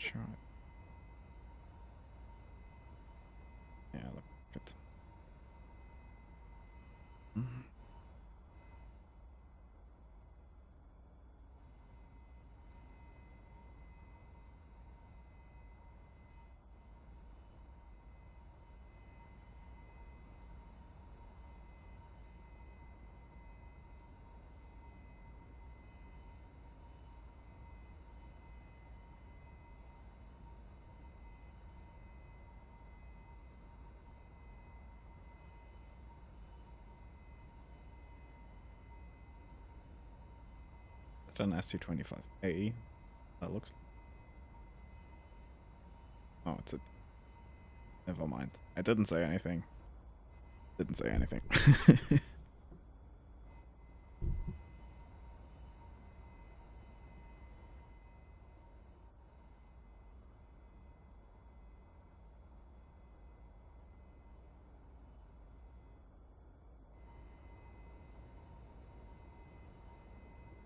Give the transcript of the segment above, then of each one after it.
Sure. Yeah, look good. Mhm. Is that an SC-25A? That looks. Oh, it's a. Never mind. I didn't say anything. Didn't say anything.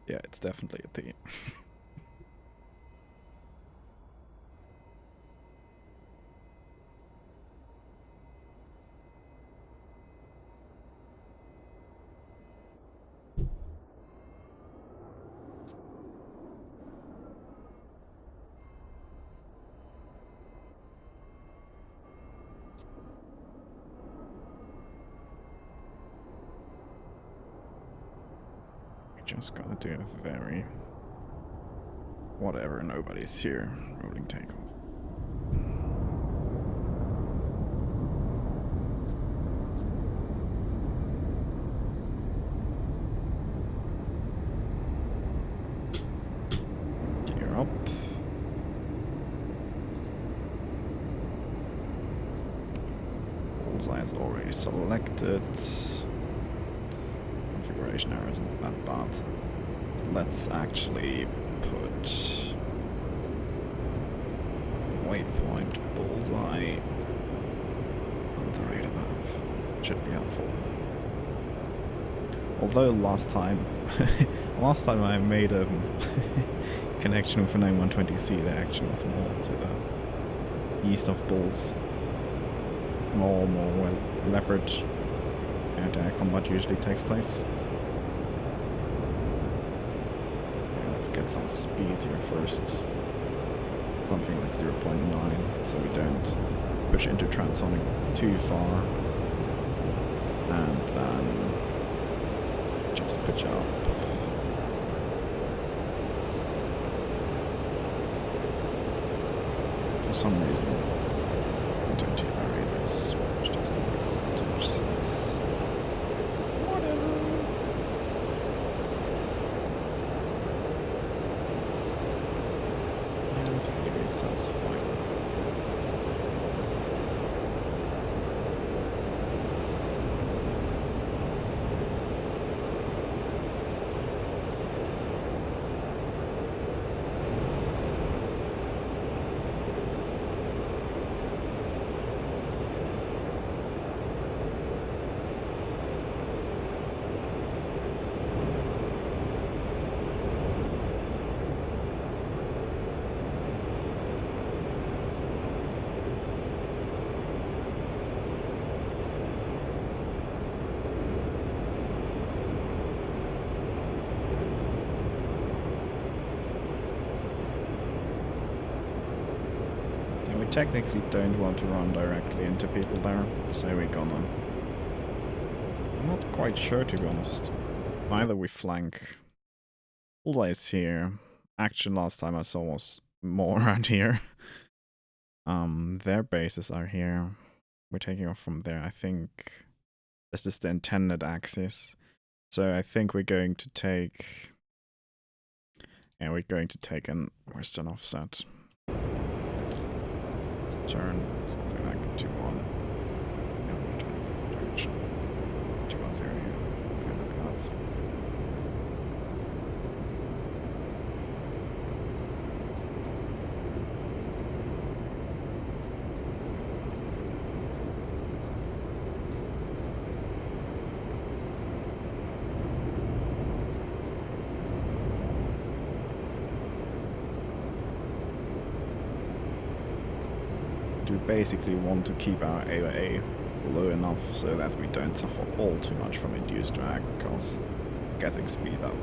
Yeah, it's definitely a T. We just gotta do a very. Whatever, nobody's here. Rolling takeoff. Gear up. Bullseye is already selected. Configuration error isn't that bad. Let's actually put waypoint bullseye on the radar map. Should be helpful. Although last time I made a connection with an M2000c, the action was more to the east of Bulls. More well, Leopard air-to-air combat usually takes place. Yeah, let's get some speed here first. Something like 0.9, so we don't push into transonic too far. And then just pitch up. For some reason, I don't hit the radius, which doesn't make too much sense. Whatever. Yeah, 20 sounds fine. Technically don't want to run directly into people there, so we're gonna... I'm not quite sure, to be honest. Either we flank... Always here. Action last time I saw was more around here. Their bases are here. We're taking off from there. I think this is the intended axis. So I think we're going to take... Yeah, we're going to take an western offset. Turn something like 2-1. Yeah, turn direction. 2-1-0 here. Something like that. basically want to keep our AOA low enough so that we don't suffer all too much from induced drag, because getting speed up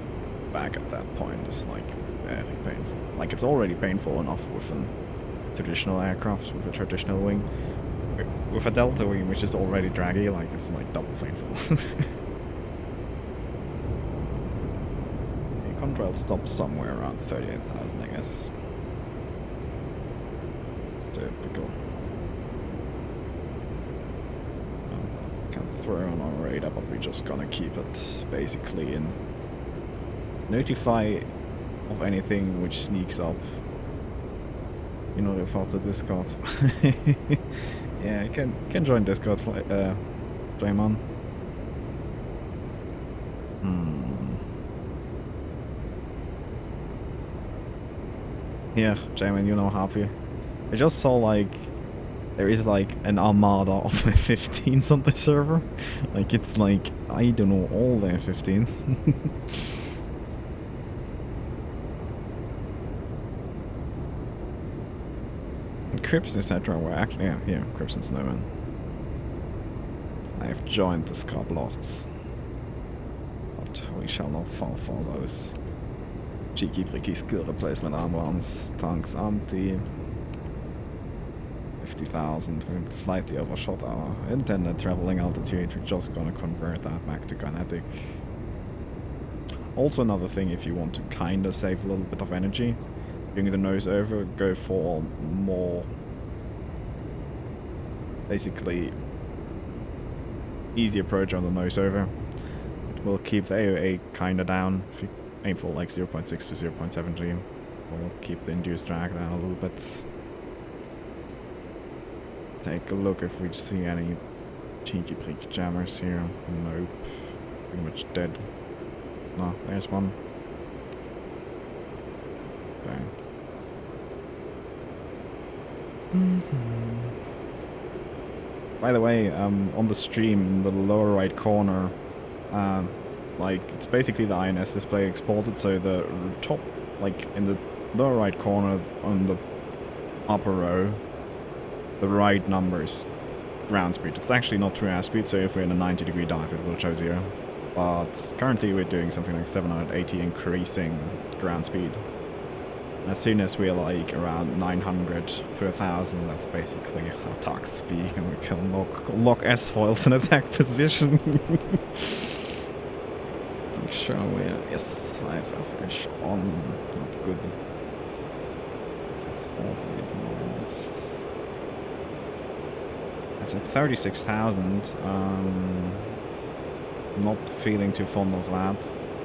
back at that point is like very painful. Like, it's already painful enough with a traditional aircraft, with a traditional wing. With a delta wing, which is already draggy, like, it's like double painful. Contrail stops somewhere around 38,000, I guess. Typical. Can throw on our radar, but we're just gonna keep it basically in. Notify of anything which sneaks up. You know, the part of Discord. Yeah, you can join Discord, Draymond. Yeah, Jamin, you know, happy. I just saw, like, there is, like, an armada of F-15s on the server. Like, it's like, I don't know, all the F-15s. Crips, etc. were actually, yeah, Crips and Snowman. I have joined the Scarblords. But we shall not fall for those cheeky bricky skill replacement armbands, tanks, anti. 50,000, we slightly overshot our intended traveling altitude. We're just gonna convert that back to kinetic. Also, another thing, if you want to kinda save a little bit of energy, doing the nose over, go for more basically easy approach on the nose over. It will keep the AOA kinda down. If you aim for like 0.6 to 0.7 G, we'll keep the induced drag down a little bit. Take a look if we see any cheeky break jammers here. Nope. Pretty much dead. No, there's one. Dang. By the way, on the stream, in the lower right corner, like, it's basically the INS display exported, so the top, like, in the lower right corner on the upper row, the right numbers ground speed. It's actually not true airspeed, so if we're in a 90-degree dive, it will show 0. But currently we're doing something like 780 increasing ground speed. As soon as we're like around 900 to 1,000, that's basically attack speed, and we can lock S-foils in attack position. Make sure we're... Yes, I have a fish on. That's good. 48 minutes. That's at 36,000. Not feeling too fond of that.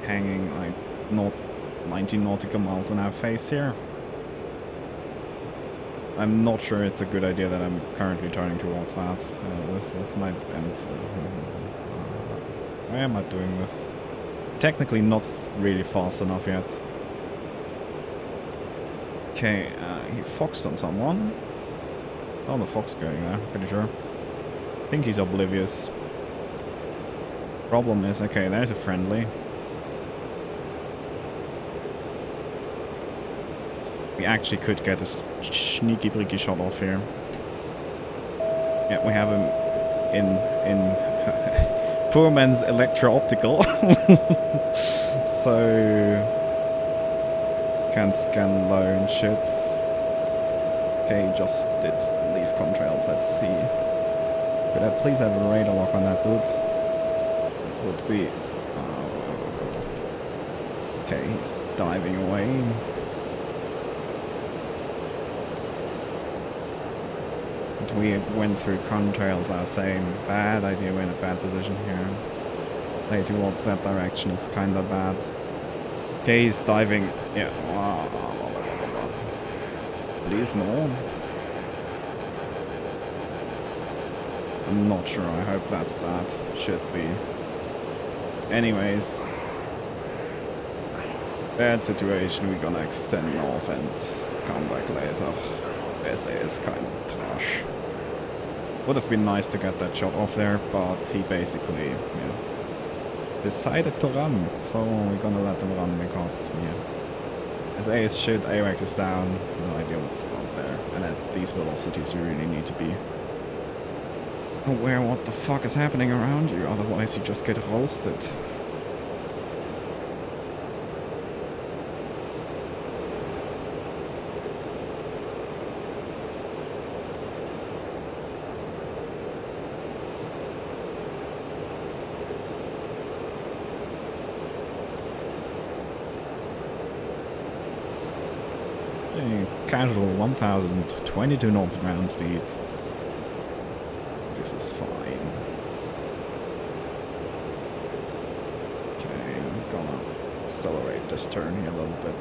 Hanging like not 90 nautical miles in our face here. I'm not sure it's a good idea that I'm currently turning towards that. This might end. Why am I doing this? Technically not really fast enough yet. Okay, he foxed on someone. Oh, the fox going there, pretty sure. I think he's oblivious. Problem is, okay, there's a friendly. We actually could get a sneaky breaky shot off here. Yeah, we have him in poor man's electro-optical. So can scan low and shit. Okay, just did leave contrails at sea. Could I please have a radar lock on that dude? It would be... okay, he's diving away. We went through contrails, I was saying, bad idea, we're in a bad position here. Play towards that direction is kinda bad. Okay, he's diving, yeah. Please no. I'm not sure, I hope that's that. Should be. Anyways. Bad situation, we're gonna extend north and come back later. SA is kinda trash. Would have been nice to get that shot off there, but he basically, yeah, decided to run. So we're gonna let him run because, yeah, SA is shit, AWACS is down, no idea what's out there. And at these velocities you really need to be aware what the fuck is happening around you, otherwise you just get roasted. Casual 1022 knots ground speed. This is fine. Okay, I'm gonna accelerate this turn here a little bit.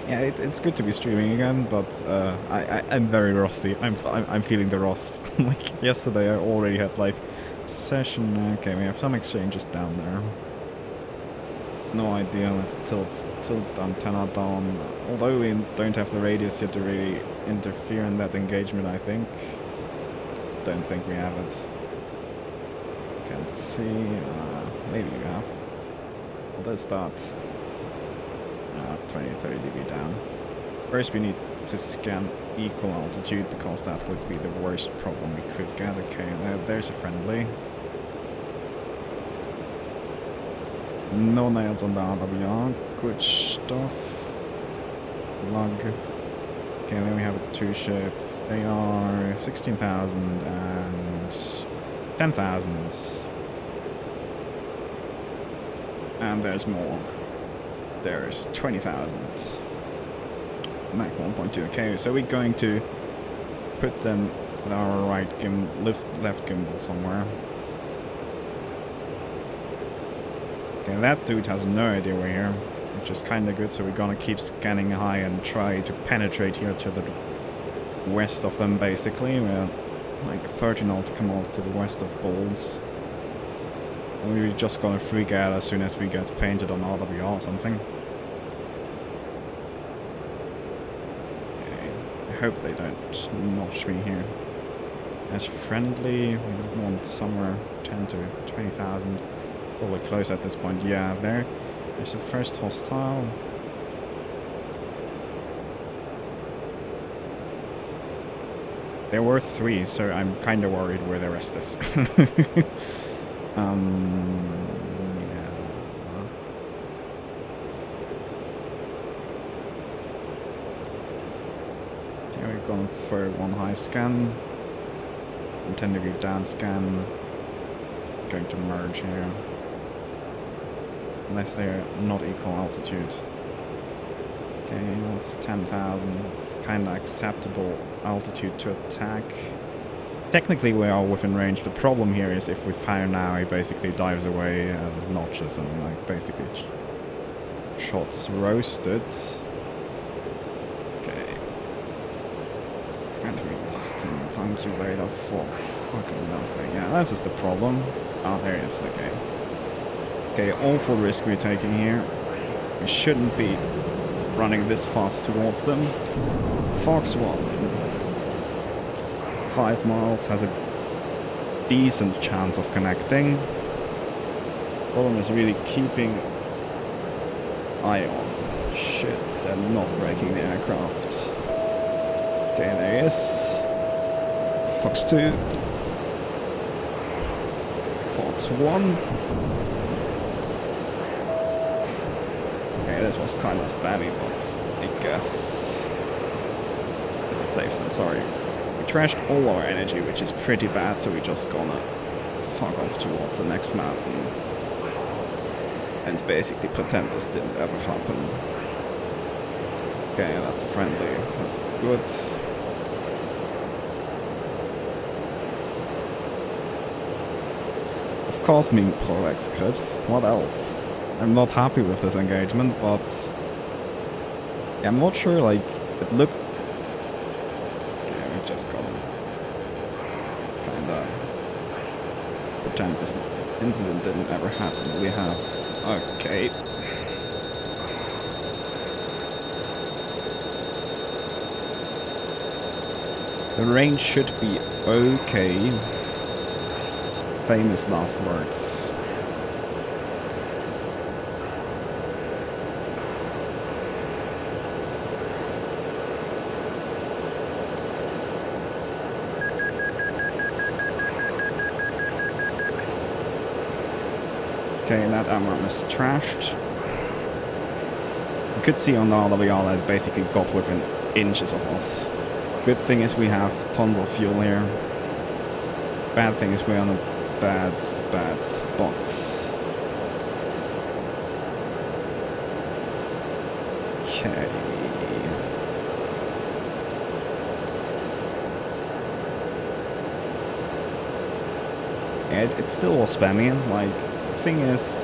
Yeah, it's good to be streaming again, but I'm very rusty. I'm feeling the rust. Like yesterday, I already had like session. Okay, we have some exchanges down there. No idea, let's tilt antenna down. Although we don't have the radius yet to really interfere in that engagement, I think. Don't think we have it. Can't see. Maybe we have. What is that? 20-30 dB down. First we need to scan equal altitude, because that would be the worst problem we could get. Okay, there's a friendly. No nails on the RWR, good stuff. Lug. Okay, then we have a 2-ship. They are 16,000 and 10,000. And there's more. There's 20,000. Mach 1.2. Okay, so we're going to put them at our right left gimbal somewhere. Okay, that dude has no idea we're here, which is kinda good, so we're gonna keep scanning high and try to penetrate here to the west of them, basically. We're like 30 nautical miles to the west of Bulls. And we're just gonna freak out as soon as we get painted on RWR or something. Okay, I hope they don't notch me here. As friendly, we want somewhere 10 to 20,000. Probably close at this point. Yeah, there's the first hostile. There were 3, so I'm kind of worried where the rest is. Yeah. Okay, we're going for 1 high scan. And 10 degree down scan. Going to merge here. Unless they're not equal altitude. Okay, that's 10,000. That's kind of acceptable altitude to attack. Technically we are within range. The problem here is if we fire now, he basically dives away and notches and like basically shots roasted. Okay. And we lost him. Thank you later for fucking nothing. Yeah, this is the problem. Oh, there he is. Okay. Okay, awful risk we're taking here. We shouldn't be running this fast towards them. Fox 1. 5 miles has a decent chance of connecting. Problem is really keeping eye on shit and not breaking the aircraft. Okay, there he is. Fox 2. Fox 1. Okay, this was kind of spammy, but I guess it was safe than sorry. We trashed all our energy, which is pretty bad, so we're just gonna fuck off towards the next mountain and basically pretend this didn't ever happen. Okay, that's a friendly. That's good. Of course, mean pro scripts. What else? I'm not happy with this engagement, but yeah, I'm not sure, like, it looked... Okay, we just gotta kinda pretend this incident didn't ever happen. We have... Okay. The range should be okay. Famous last words. Okay, that armor is trashed. You could see on the RWR that it basically got within inches of us. Good thing is we have tons of fuel here. Bad thing is we're on a bad spot. Okay. It still was spammy. Like, the thing is,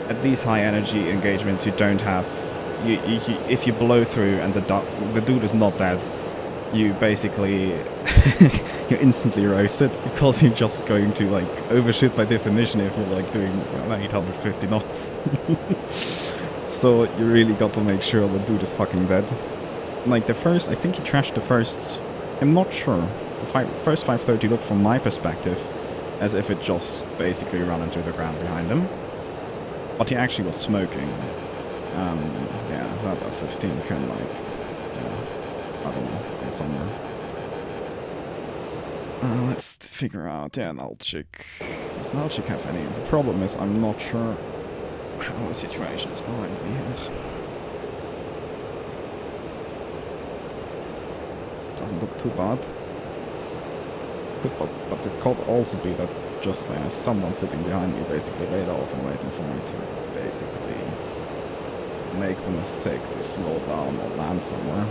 at these high energy engagements, you don't have. If you blow through and the dude is not dead, you basically you're instantly roasted because you're just going to like overshoot by definition if you're like doing 850 knots. So you really got to make sure the dude is fucking dead. Like the first, I think he trashed the first. I'm not sure. The first 530 looked from my perspective as if it just basically ran into the ground behind him. But he actually was smoking. Yeah, that 15 can like, I don't know, go somewhere. Let's figure out, yeah, Nalchik. Does Nalchik have any? The problem is I'm not sure how the situation is behind me here. Doesn't look too bad. But it could also be that just there's someone sitting behind me basically laid off and waiting for me to basically make the mistake to slow down or land somewhere.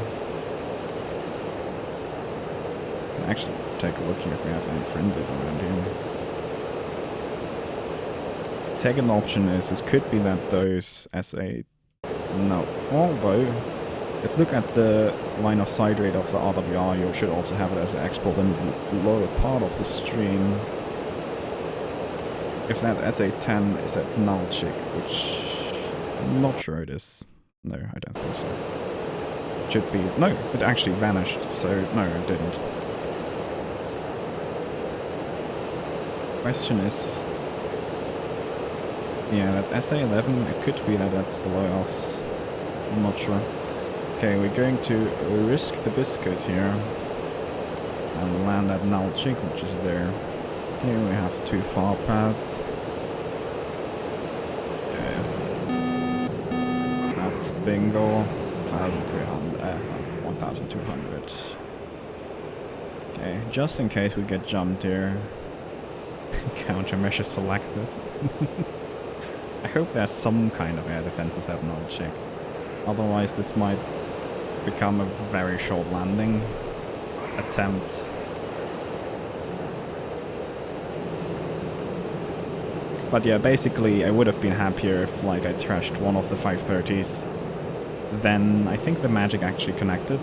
Can actually take a look here if we have any friendlies around here. Second option is it could be that those SA... No, although let's look at the line of sight rate of the RWR. You should also have it as an export in the lower part of the stream. If that SA10 is at Nalchik, which I'm not sure it is. No, I don't think so. It should be... No, it actually vanished, so no, it didn't. Question is... Yeah, that SA11, it could be that that's below us. I'm not sure. Okay, we're going to risk the biscuit here and land at Nalchik, which is there. Here we have two far paths. Okay. That's bingo. 1,300, 1,200. Okay, just in case we get jumped here. Countermeasure selected. I hope there's some kind of air defenses at Nalchik. Otherwise this might become a very short landing attempt. But yeah, basically I would have been happier if like I trashed one of the 530s. Then I think the magic actually connected.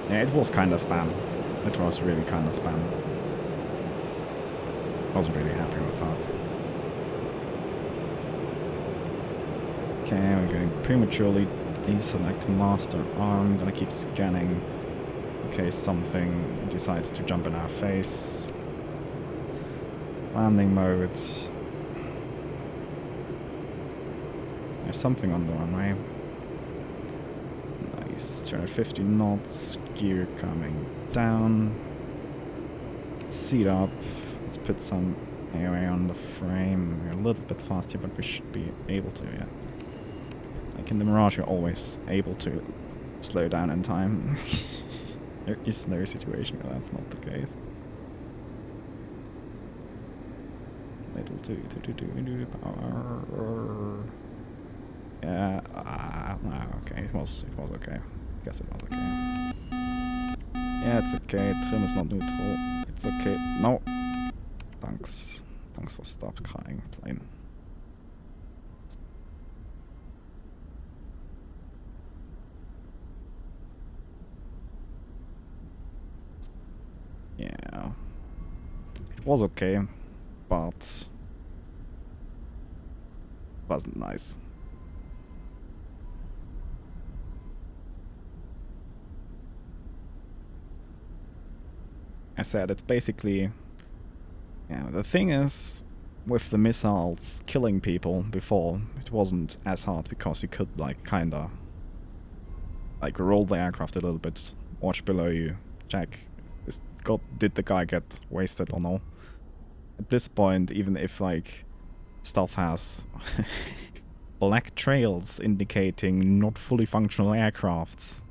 Yeah, it was kinda spam. It was really kinda spam. Wasn't really happy with that. Okay, we're going prematurely deselect master arm. I'm gonna keep scanning in case something decides to jump in our face. Landing mode. There's something on the runway. Nice. 250 knots. Gear coming down. Seat up. Let's put some airway on the frame. We're a little bit faster, but we should be able to, yeah. Like in the Mirage, you're always able to slow down in time. There is no situation where that's not the case. Little too power. Yeah, no, okay, it was okay. Guess it was okay. Yeah, it's okay. Trim is not neutral. It's okay. No. Thanks. Thanks for stop crying, plane. Yeah. It was okay, but wasn't nice. I said it's basically... Yeah, the thing is, with the missiles killing people before, it wasn't as hard because you could like kinda like roll the aircraft a little bit, watch below you, check did the guy get wasted or no. At this point, even if like stuff has black trails indicating not fully functional aircrafts,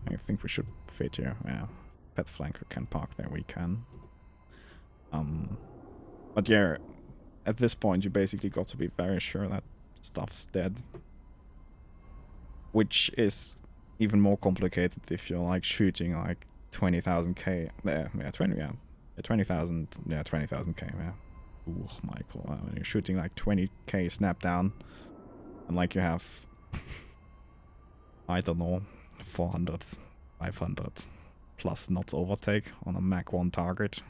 I think we should fit here. Yeah, pet flanker can park there. We can. But yeah, at this point, you basically got to be very sure that stuff's dead, which is even more complicated if you're like shooting like 20,000k. Yeah, 20,000. Yeah, 20,000k. Yeah. Ooh, Michael, when you're shooting like 20k snap down, and like you have, I don't know, 400, 500 plus knots overtake on a Mach 1 target,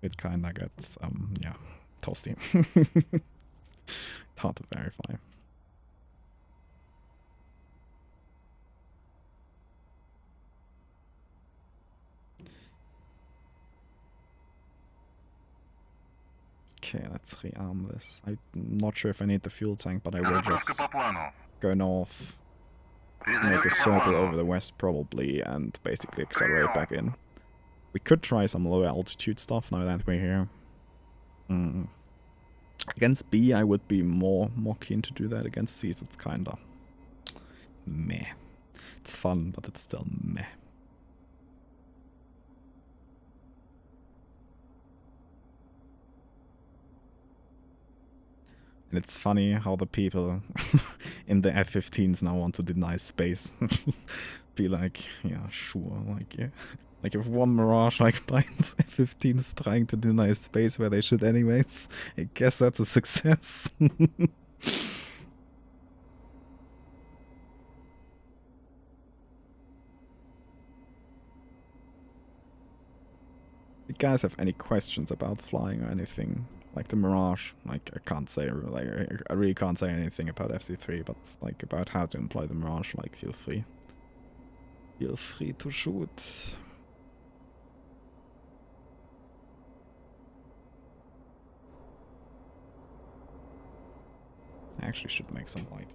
it kinda gets, yeah, toasty. Hard to verify. Okay, let's rearm this. I'm not sure if I need the fuel tank, but I will just go north, make a circle over the west probably, and basically accelerate back in. We could try some low altitude stuff now that we're here. Against B, I would be more keen to do that. Against C, it's kinda meh. It's fun, but it's still meh. And it's funny how the people in the F-15s now want to deny space. Be like, yeah, sure, like, yeah. Like if one Mirage like binds F-15s trying to deny space where they should anyways, I guess that's a success. You guys have any questions about flying or anything? Like the Mirage, like I can't say, like I really can't say anything about FC3, but like about how to employ the Mirage, like feel free. Feel free to shoot. I actually should make some light.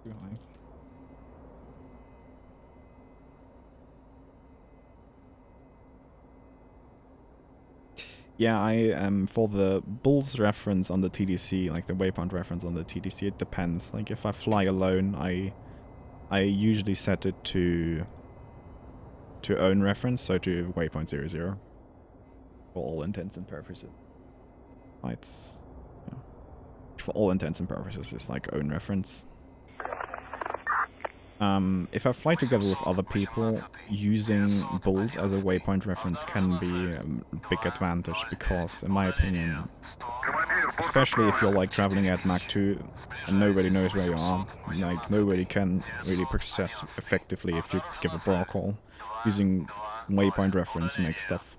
Too high. Yeah, I am for the Bulls reference on the TDC, like the waypoint reference on the TDC, it depends. Like if I fly alone, I usually set it to own reference, so to waypoint 00. For all intents and purposes. It's, yeah. For all intents and purposes, it's like own reference. If I fly together with other people, using Bolt as a waypoint reference can be a big advantage because, in my opinion, especially if you're like traveling at Mach 2 and nobody knows where you are, like nobody can really process effectively if you give a bra call. Using waypoint reference makes stuff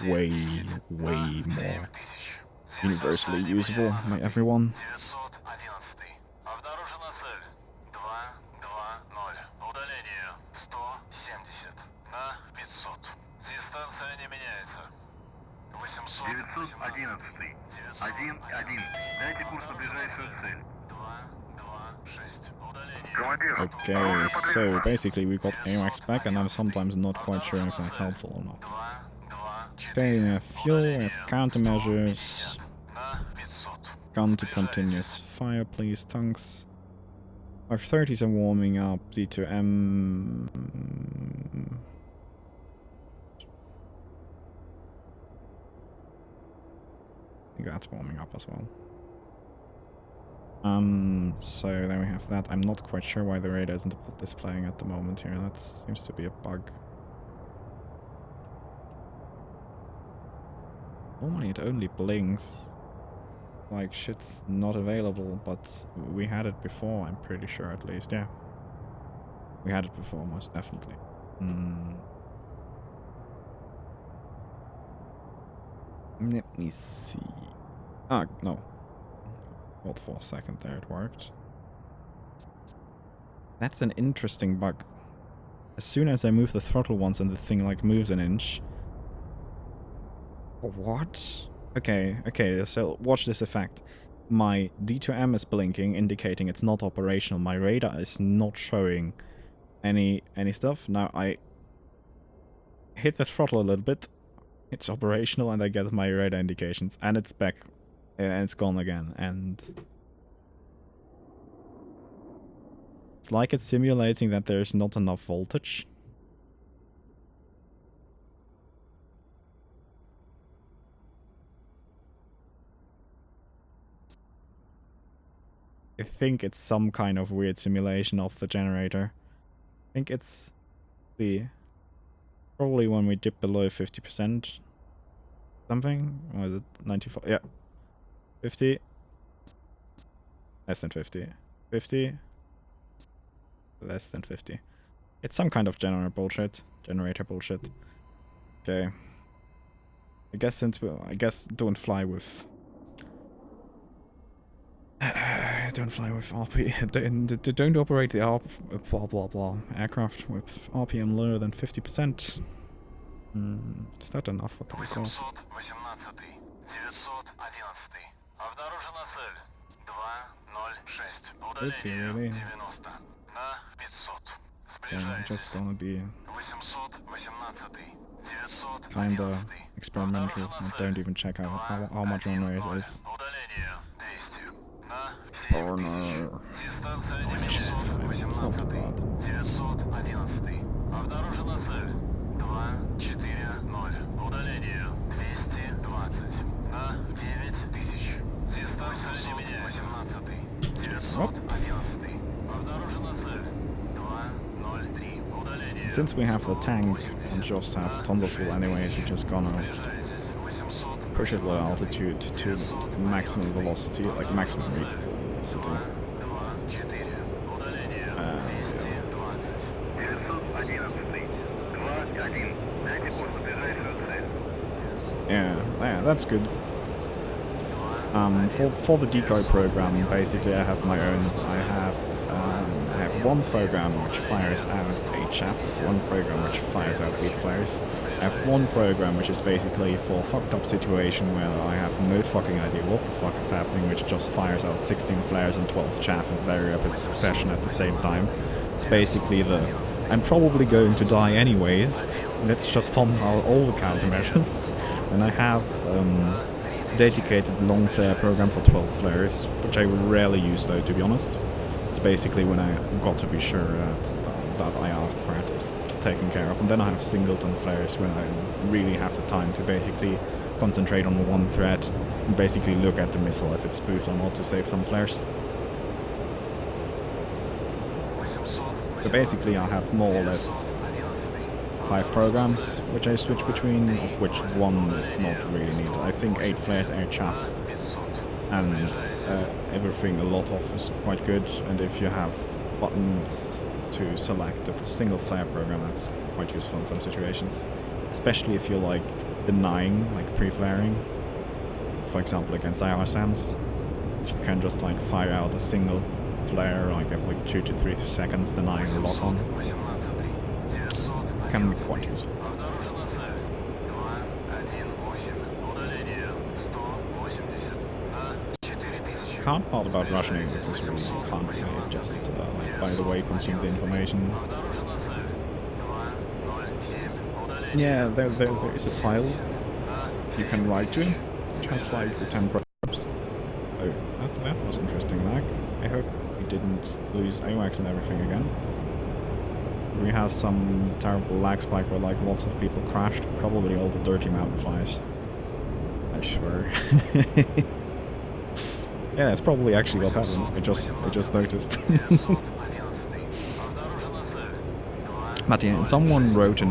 way more universally usable by everyone. Okay, so basically we got AWACS back and I'm sometimes not quite sure if that's helpful or not. Okay, we have fuel, we have countermeasures. Gun to continuous fire, please, tanks. Our 30s are warming up, D2M... I think that's warming up as well. So then we have that. I'm not quite sure why the radar isn't displaying at the moment here. That seems to be a bug. Normally it only blinks. Like shit's not available, but we had it before, I'm pretty sure at least, yeah. We had it before, most definitely. Let me see. Ah, no. Hold for a second there, it worked. That's an interesting bug. As soon as I move the throttle once and the thing like moves an inch. What? Okay, so watch this effect. My D2M is blinking, indicating it's not operational. My radar is not showing any stuff. Now I hit the throttle a little bit. It's operational and I get my radar indications and it's back and it's gone again, and it's like it's simulating that there's not enough voltage. I think it's some kind of weird simulation of the generator. I think it's probably when we dip below 50% something. Or is it 95? Yeah. 50. Less than 50. 50. Less than 50. It's some kind of generator bullshit. Okay. I guess don't fly with RP. Don't operate the blah blah blah aircraft with RPM lower than 50%. Is that enough? What the fuck? Okay, really? Yeah, I'm just gonna be kinda experimental and don't even check out how much runway it is. Oh no. It's not too bad. Oh. Since we have the tank and just have tons of fuel anyways, we're just gonna push it low altitude to maximum velocity, like maximum rate velocity. Yeah, that's good. For the decoy program, basically I have my own. I have one program which fires out 8 chaff, one program which fires out 8 flares. I have one program which is basically for a fucked up situation where I have no fucking idea what the fuck is happening, which just fires out 16 flares and 12 chaff in very rapid succession at the same time. It's basically I'm probably going to die anyways, let's just pump out all the countermeasures. And I have dedicated long flare program for 12 flares, which I rarely use though, to be honest. It's basically when I got to be sure that IR threat is taken care of. And then I have singleton flares when I really have the time to basically concentrate on one threat and basically look at the missile if it's spoofed or not to save some flares. So basically I have more or less 5 programs which I switch between, of which one is not really needed. I think 8 flares, 8 chaff, and everything a lot of is quite good. And if you have buttons to select a single flare program, that's quite useful in some situations, especially if you're like denying, like pre-flaring, for example against IRSAMs. You can just like fire out a single flare like every 2 to 3 seconds, denying the lock-on. Can be quite useful. The hard part about Russian English is really you can't really just like by the way consume the information. Yeah, there is a file you can write to, which has like the 10 programs. Oh, that was interesting lag. I hope we didn't lose AWACS and everything again. We have some terrible lag spike where like lots of people crashed, probably all the dirty mountain flies. I swear. Yeah, it's probably actually what happened. I just noticed. But yeah, someone wrote a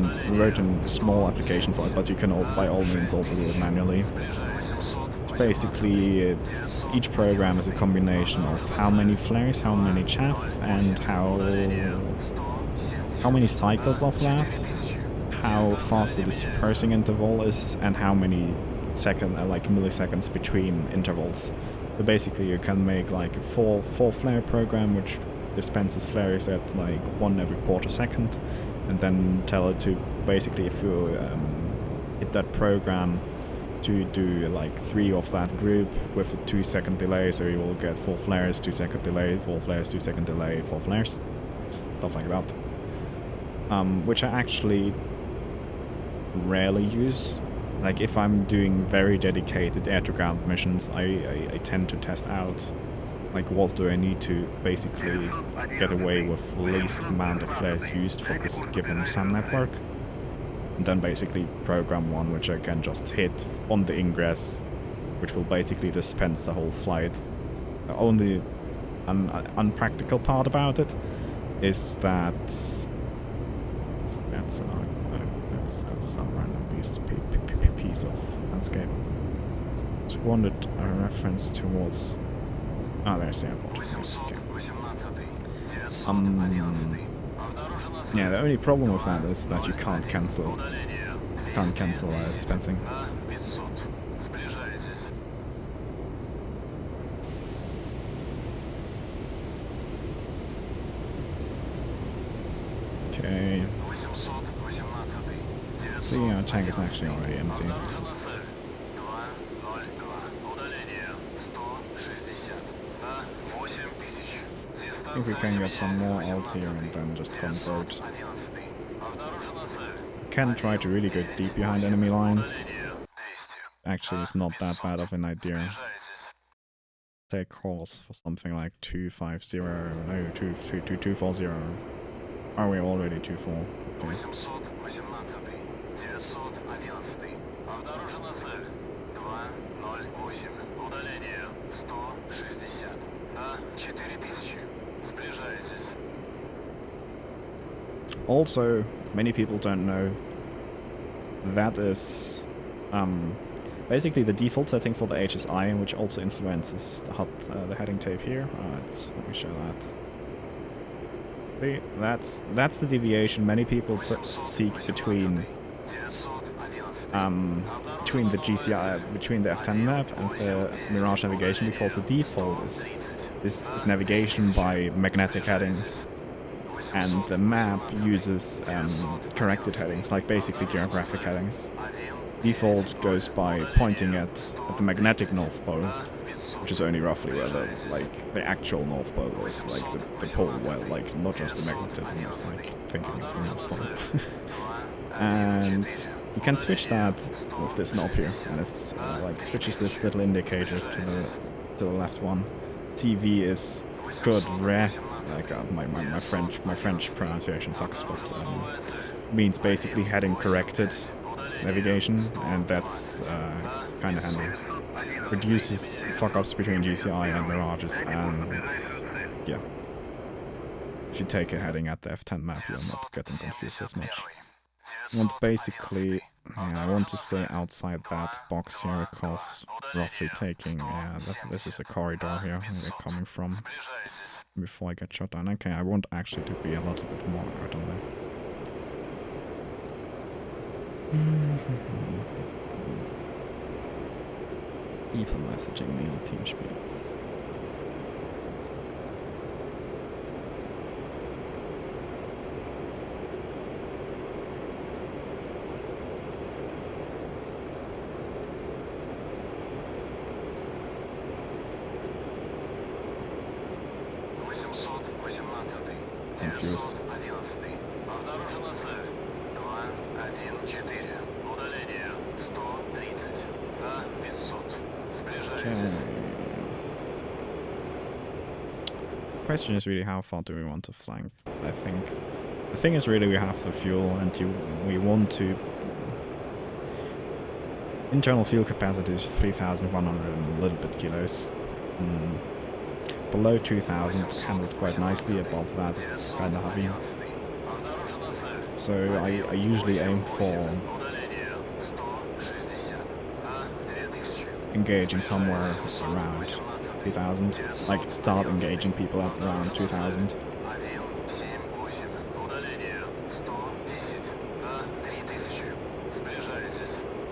small application for it, but you can by all means also do it manually. Basically, each program is a combination of how many flares, how many chaff, and how many cycles of that, how fast the dispersing interval is, and how many milliseconds between intervals. So basically you can make like a four flare program which dispenses flares at like 1 every quarter second, and then tell it to basically, if you hit that program, to do like 3 of that group with a 2-second delay, so you will get 4 flares, 2-second delay, 4 flares, 2-second delay, 4 flares, stuff like that. Which I actually rarely use, Like, if I'm doing very dedicated air-to-ground missions, I tend to test out, like, what do I need to basically get away with least amount of flares used for this given SAM network. And then basically program one which I can just hit on the ingress, which will basically dispense the whole flight. The only unpractical part about it is that that's some random piece of landscape. Just wanted a reference towards. Oh, there's the airport. Okay. Yeah, the only problem with that is that you can't cancel dispensing. Okay. So yeah, our tank is actually already empty. I think we can get some more alt here and then just convert. Can try to really go deep behind enemy lines. Actually, it's not that bad of an idea. Take course for something like 250, no, 240. Are we already 24? Okay. Also, many people don't know, that is basically the default setting for the HSI, which also influences the heading tape here. Let me show that. See, that's the deviation many people seek between the GCI, between the F10 map and the Mirage navigation, because the default is navigation by magnetic headings. And the map uses corrected headings, like basically geographic headings. Default goes by pointing at the magnetic North Pole, which is only roughly where the actual North Pole is, like the pole where, like, not just the magnetism is, like, thinking it's the North Pole. And you can switch that with this knob here, and it's like switches this little indicator to the left one. TV is good, rare. Like my French pronunciation sucks, but means basically heading corrected navigation, and that's kind of handy. Reduces fuck-ups between GCI and Mirages, and yeah, if you take a heading at the F10 map, you're not getting confused as much. I want basically, I want to stay outside that box here, because roughly taking, this is a corridor here we're coming from. Before I get shot down. Okay, I want actually to be a little bit more out on there. People messaging me on TeamSpeak. Confused. Okay. The question is really, how far do we want to flank? I think the thing is really we have the fuel, and we want to. Internal fuel capacity is 3,100 and a little bit kilos. Below 2,000 handles quite nicely, above that it's kind of heavy. So I usually aim for engaging somewhere around 2,000. Like, start engaging people at around 2,000.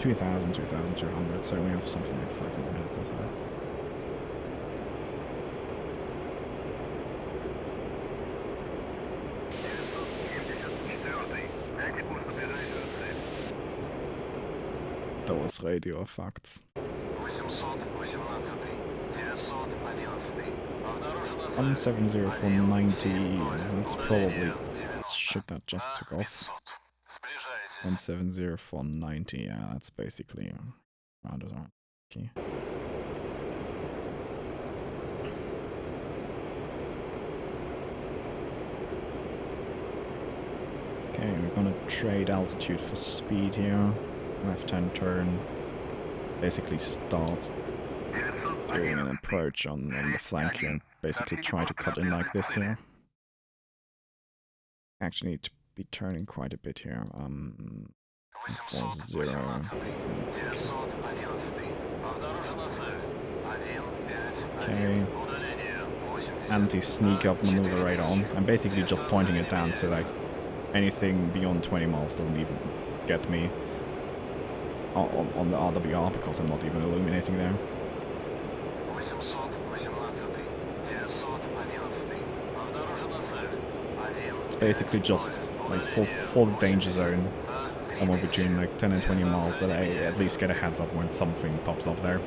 2,000, 2,200, so we have something like 5 more minutes or so. Those radio facts. 170 for 90, that's probably shit that just took off. 170 for 90, yeah, that's basically around it. Okay. Okay, we're gonna trade altitude for speed here. Left-hand turn. Basically start doing an approach on the flank here and basically try to cut in like this here. Actually need to be turning quite a bit here. 40. Okay. Anti-sneak up maneuver radar on. I'm basically just pointing it down so that anything beyond 20 miles doesn't even get me on the RWR because I'm not even illuminating there. It's basically just like for the danger zone, somewhere between like 10 and 20 miles, that I at least get a heads up when something pops up there.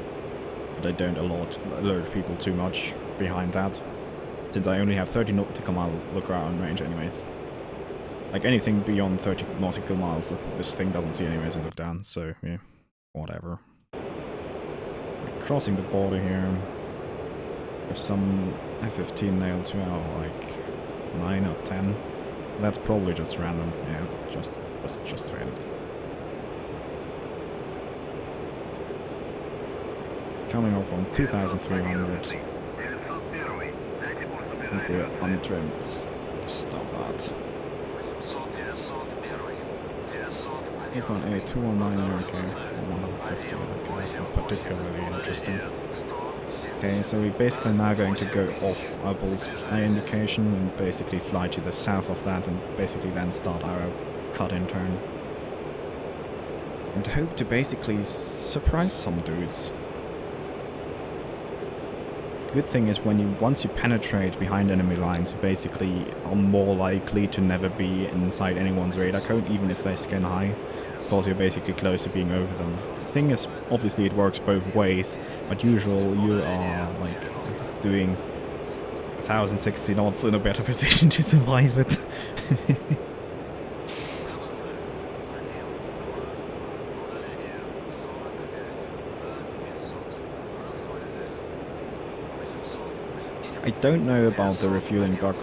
But I don't alert people too much behind that, since I only have 30 nautical mile look around range anyways. Like anything beyond 30 nautical miles, this thing doesn't see anyways and look down, so yeah, whatever. We're crossing the border here. If some F-15 nailed to our like 9 or 10, that's probably just random. Yeah, just random. Coming up on 2,300. I think we're untrimmed. Stop that. 818, 219, okay, 150, okay, that's not particularly interesting. Okay, so we're basically now going to go off our bullseye indication and basically fly to the south of that and basically then start our cut-in turn. And hope to basically surprise some dudes. Good thing is once you penetrate behind enemy lines, you basically are more likely to never be inside anyone's radar cone, even if they scan high, because you're basically close to being over them. The thing is, obviously it works both ways, but usually you are like doing 1060 knots in a better position to survive it. I don't know about the refueling bug.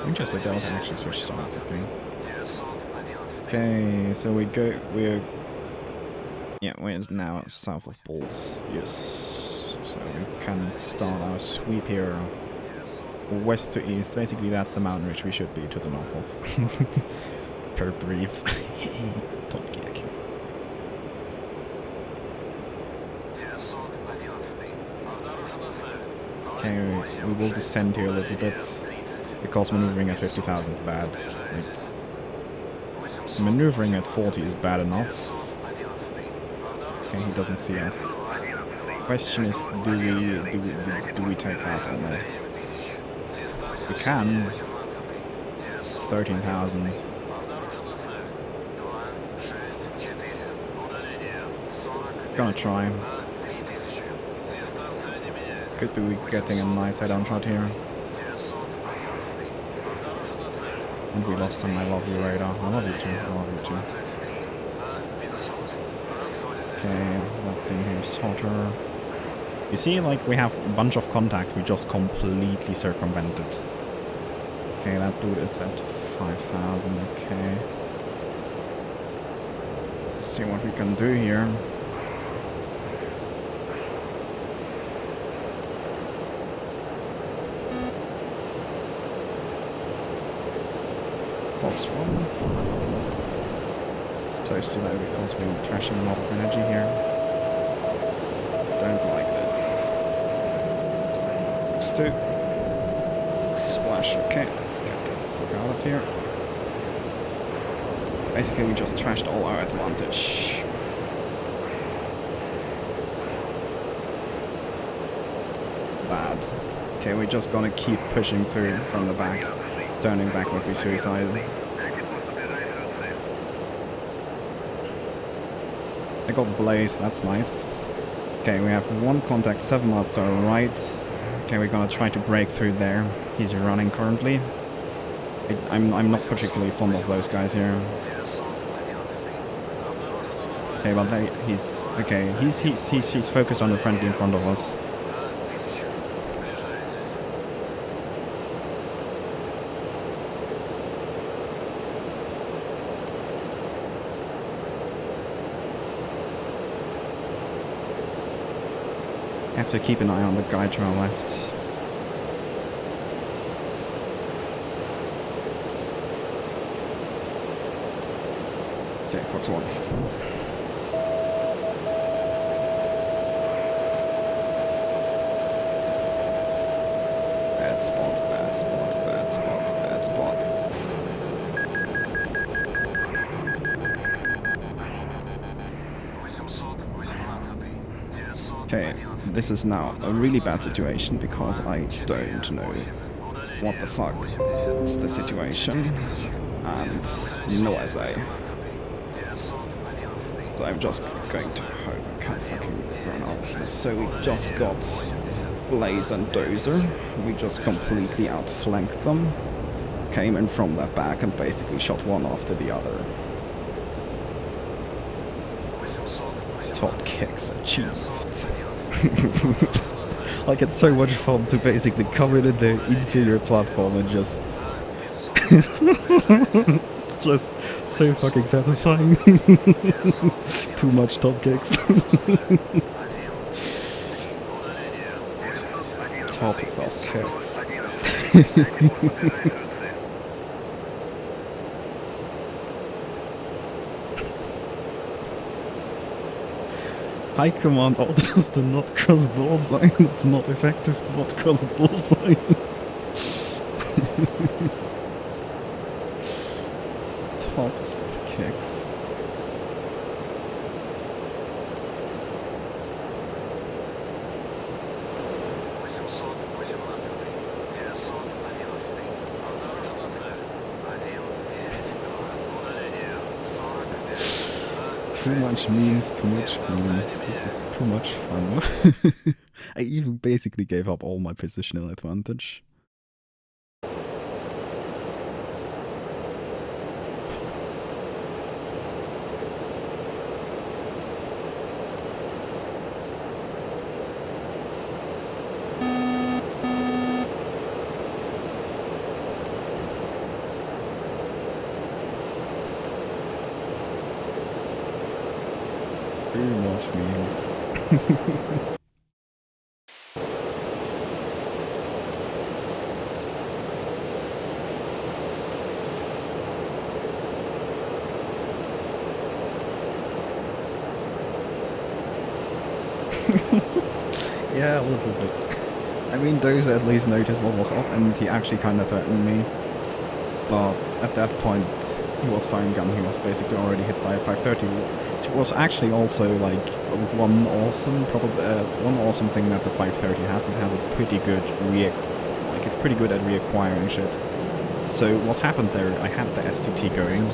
Winchester Delta actually switched sides, okay. Okay, so we're now south of Bulls, yes. So we can start our sweep here. West to east, basically that's the mountain ridge we should be to the north of. Per brief. Top kick. Okay, we will descend here a little bit, because maneuvering at 50,000 is bad. Like, maneuvering at 40 is bad enough. Okay, he doesn't see us. Question is, do we take out or no? We can. It's 13,000. Gonna try. Could be getting a nice head-on shot here. And we lost him. I love you, radar. I love you too. I love you too. Okay, that thing here is hotter. You see, like, we have a bunch of contacts we just completely circumvented. Okay, that dude is at 5,000. Okay. Let's see what we can do here. Fox 1. It's toasty though because we're trashing a lot of energy here. Don't like this. Fox 2. Splash. Okay, let's get the fuck out of here. Basically we just trashed all our advantage. Bad. Okay, we're just gonna keep pushing through from the back. Turning back would be suicidal. I got Blaze, that's nice. Okay, we have one contact 7 miles to our right. Okay, we're gonna try to break through there. He's running currently. I'm not particularly fond of those guys here. Okay, but he's okay. He's focused on the friendly in front of us. Have to keep an eye on the guy to our left. Okay, Fox 1. Bad spot, bad spot, bad spot, bad spot. Okay, this is now a really bad situation because I don't know what the fuck is the situation and no SA. So I'm just going to hope I can't fucking run out of this. So we just got Blaze and Dozer. We just completely outflanked them. Came in from their back and basically shot one after the other. Top kicks achieved. Like, it's so much fun to basically come in the inferior platform and just... it's just so fucking satisfying. Too much top kicks. Top stuff kicks. High command orders do not cross bullseye. It's not effective to not cross bullseye. Top stuff kicks. Too much memes, too much memes. This is too much fun. I even basically gave up all my positional advantage. Too much memes. Yeah, a little bit. I mean, Dozer at least noticed what was up and he actually kind of threatened me. But at that point, he was firing gun. He was basically already hit by a 530. It was actually also like one awesome thing that the 530 has. It has a pretty good it's pretty good at reacquiring shit. So what happened there? I had the STT going,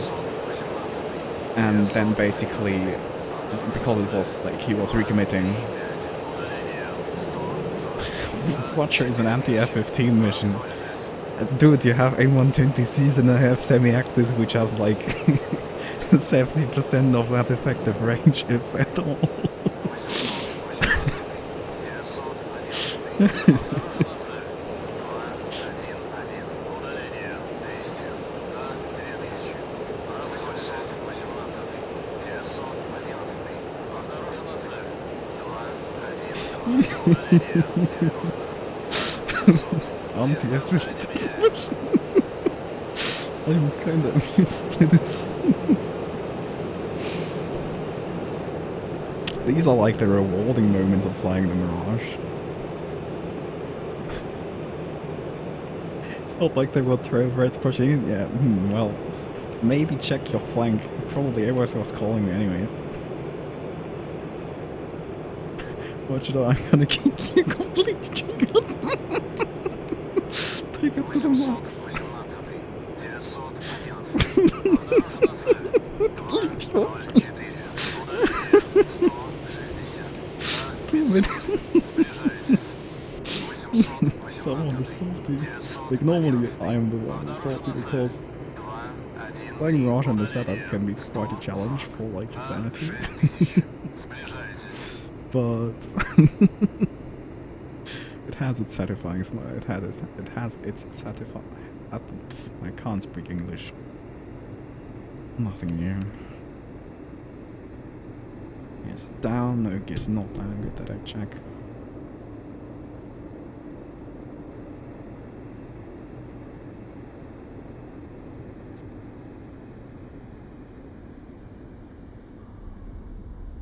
and then basically because it was like he was recommitting. Watcher is an anti-F-15 mission. Dude, you have M2000cs and I have semi-actives which have like 70% of that effective range, if at all. Anti-F-15. I'm kinda amused by this. These are like the rewarding moments of flying the Mirage. It's not like they were thoroughbreds pushing in. Yeah, well, maybe check your flank. Probably everyone was calling me anyways. What should I? I'm gonna kick you completely triggered. Triggered to the max. Delete your 2 minutes. Someone is salty. Like, normally I am the one who's salty because playing Mirage in the setup can be quite a challenge for, like, sanity. But it has its satisfying smile. It has its satisfying. I can't speak English. Nothing new. Yes, down. No, it's not down. Get that out check.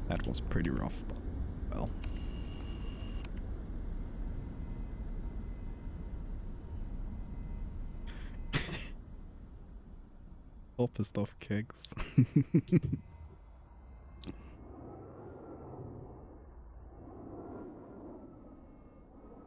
That was pretty rough, but well. Opposite of kegs.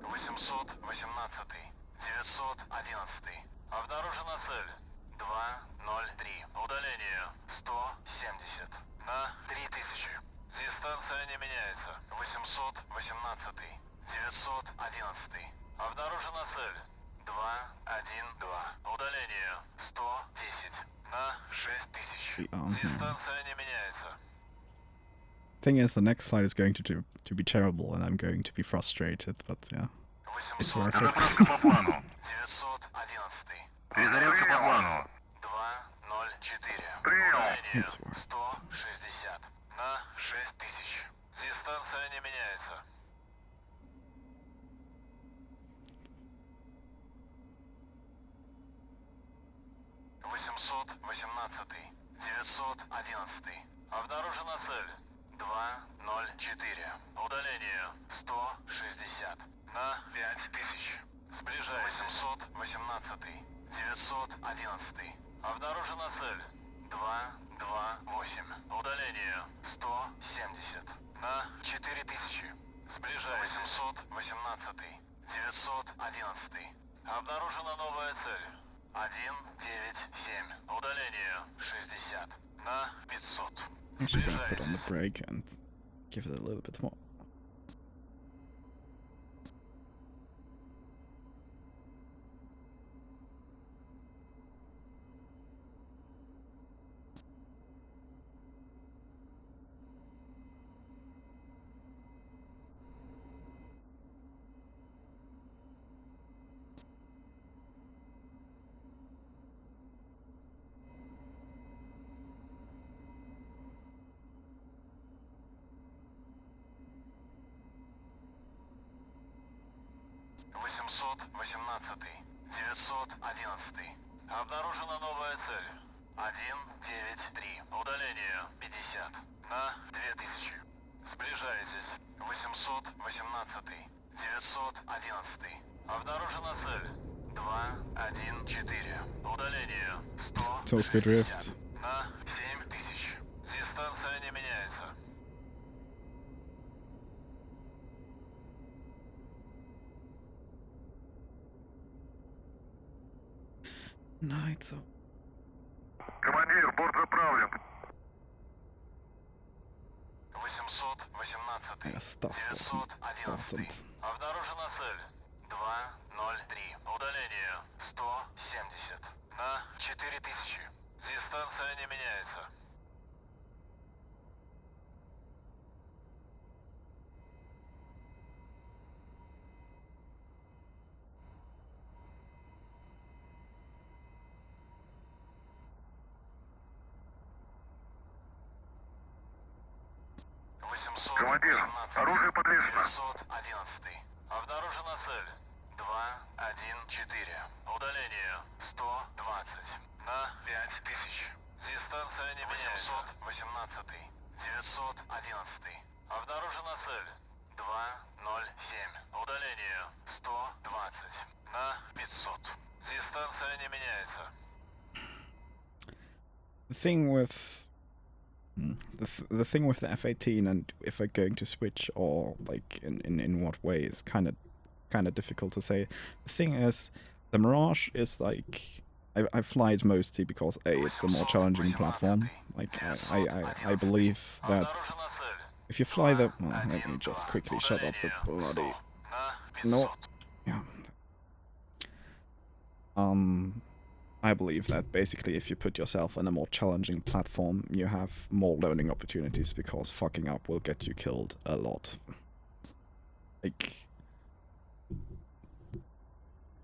818-911. Обнаружена цель. 203. Удаление 170. На 3000. Дистанция не меняется. 818. 911. Обнаружена цель. 212. Удаление 110. На 6000. Дистанция не меняется. Thing is, the next flight is going to be terrible, and I'm going to be frustrated. But yeah, it's worth it. Перезарядка по плану. 204. It's worth it. 160. На 6000. Дистанция не меняется. 818. 911. Обнаружена цель. 204. Удаление 160. На 5000. Сближайся. 818. 911. Обнаружена цель. 228. Удаление 170. На 4000. Сближайся. 818. 911. Обнаружена новая цель. 197. Удаление 60. На 500. I'm just gonna put on the brake and give it a little bit more. Восемнадцатый, 911. Обнаружена новая цель. 193. Удаление 50. На 2000. Сближайтесь. 818. 911. Обнаружена цель. 214. Удаление 160. На 7000. Дистанция не меняется. No, it's all... Командир, борт заправлен. 818. Yeah, stop. 911. Обнаружена цель. 203. Удаление 170. На 4000. Дистанция не меняется. Командир, оружие подвешено. 911. Обнаружена цель. 214. Удаление 120. На 5000. Дистанция не меняется. 818. 911. Обнаружена цель. 207. Удаление 120. На 500. Дистанция не меняется. The thing with... The thing with the F-18 and if I'm going to switch or like in what way is kind of difficult to say. The thing is, the Mirage is like I fly it mostly because A, it's the more challenging platform. Like I believe that if you fly the let me just quickly shut up the bloody Yeah. I believe that basically if you put yourself on a more challenging platform, you have more learning opportunities because fucking up will get you killed a lot. Like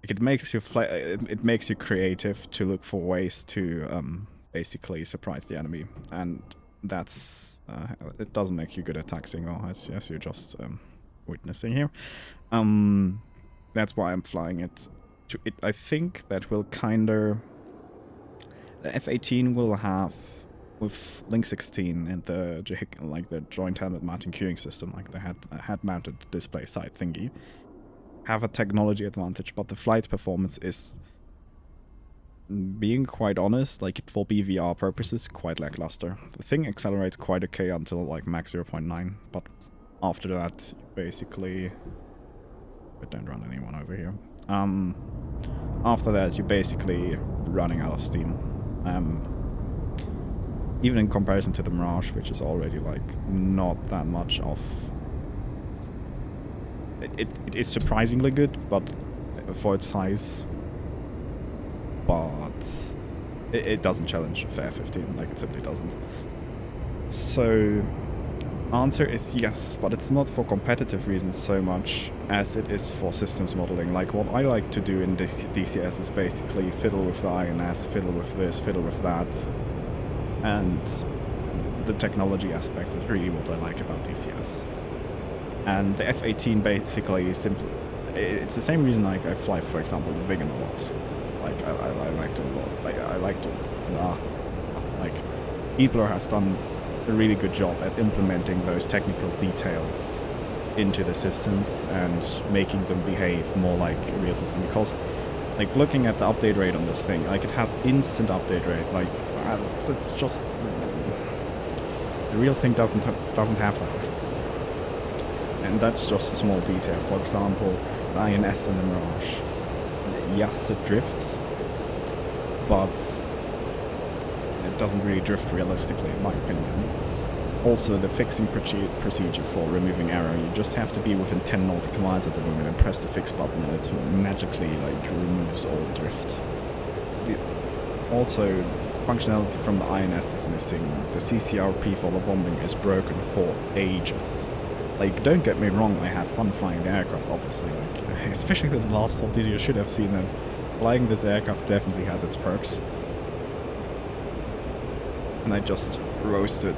it makes you it makes you creative to look for ways to basically surprise the enemy, and that's it doesn't make you good at taxing, or as you're just witnessing here. That's why I'm flying it. I think that will kinda. The F-18 will have, with Link 16 and the the joint helmet mounting queuing system, like the head-mounted display side thingy, have a technology advantage, but the flight performance is, being quite honest, like for BVR purposes, quite lackluster. The thing accelerates quite okay until like max 0.9, but after that, basically, but don't run anyone over here. After that, you're basically running out of steam. Even in comparison to the Mirage, which is already like not that much of. It is surprisingly good, but for its size. But it doesn't challenge the F-15, like it simply doesn't. So, answer is yes, but it's not for competitive reasons so much as it is for systems modeling. Like what I like to do in this DCS is basically fiddle with the INS, fiddle with this, fiddle with that, and the technology aspect is really what I like about DCS. And the F-18 basically simply, it's the same reason like I fly, for example, the Viggen a lot. Like I like to a lot. Like I like to, like Eatler has done a really good job at implementing those technical details into the systems and making them behave more like a real system. Because, like, looking at the update rate on this thing, like it has instant update rate. Like it's just the real thing doesn't have that. And that's just a small detail. For example, the INS and the Mirage. Yes, it drifts, but it doesn't really drift realistically, in my opinion. Also, the fixing procedure for removing error, you just have to be within 10 nautical miles at the moment and press the fix button, and it magically like removes all drift. Also, functionality from the INS is missing. The CCRP for the bombing is broken for ages. Like, don't get me wrong, I have fun flying the aircraft, obviously. Like, especially the last sorties, you should have seen that flying this aircraft definitely has its perks. And I just roasted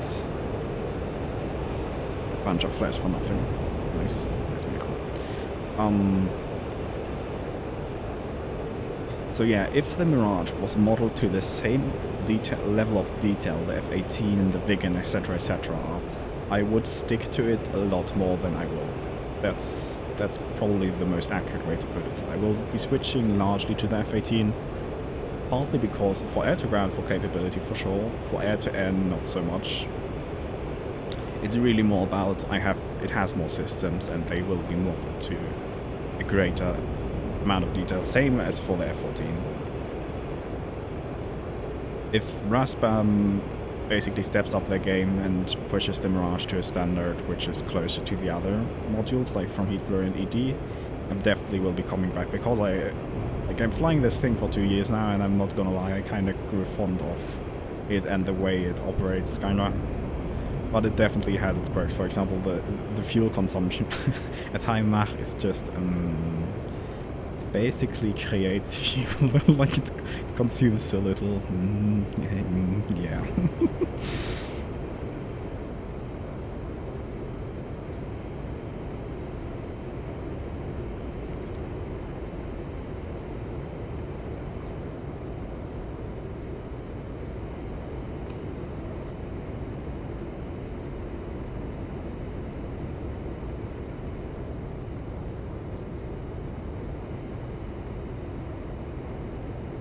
a bunch of flares for nothing. Nice vehicle. So yeah, if the Mirage was modeled to the same level of detail, the F-18, the Viggen, etc., etc., I would stick to it a lot more than I will. That's probably the most accurate way to put it. I will be switching largely to the F-18, partly because for air-to-ground for capability for sure, for air-to-air not so much. It's really more about it has more systems and they will be modeled to a greater amount of detail, same as for the F-14. If Raspam basically steps up their game and pushes the Mirage to a standard which is closer to the other modules, like from Heatblur and ED, I definitely will be coming back, because I'm flying this thing for 2 years now, and I'm not gonna lie, I kinda grew fond of it and the way it operates, kinda. But it definitely has its quirks. For example, the fuel consumption at high Mach is just basically creates fuel, like it consumes so little. Yeah.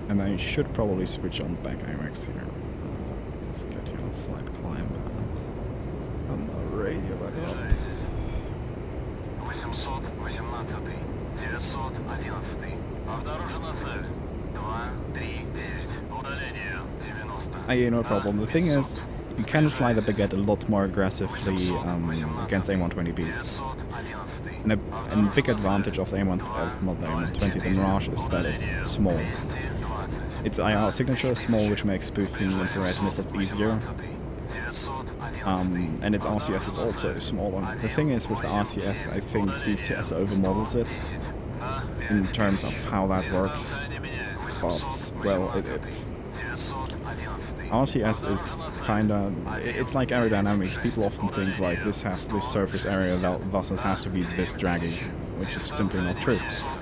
And I should probably switch on back IMAX here. Let's get you on slight climb on the radio back up. 818, 911, обнаружена цель. 239, удаление 90. No problem. The thing is, You can fly the Baguette a lot more aggressively against A120Bs. And a big advantage of the not the A120, the Mirage, is that it's small. Its IR signature is small, which makes spoofing infrared missiles easier. And its RCS is also smaller. The thing is, with the RCS, I think DCS overmodels it in terms of how that works. But, well, RCS is kinda... It's like aerodynamics. People often think, like, this has this surface area, thus it has to be this draggy, which is simply not true.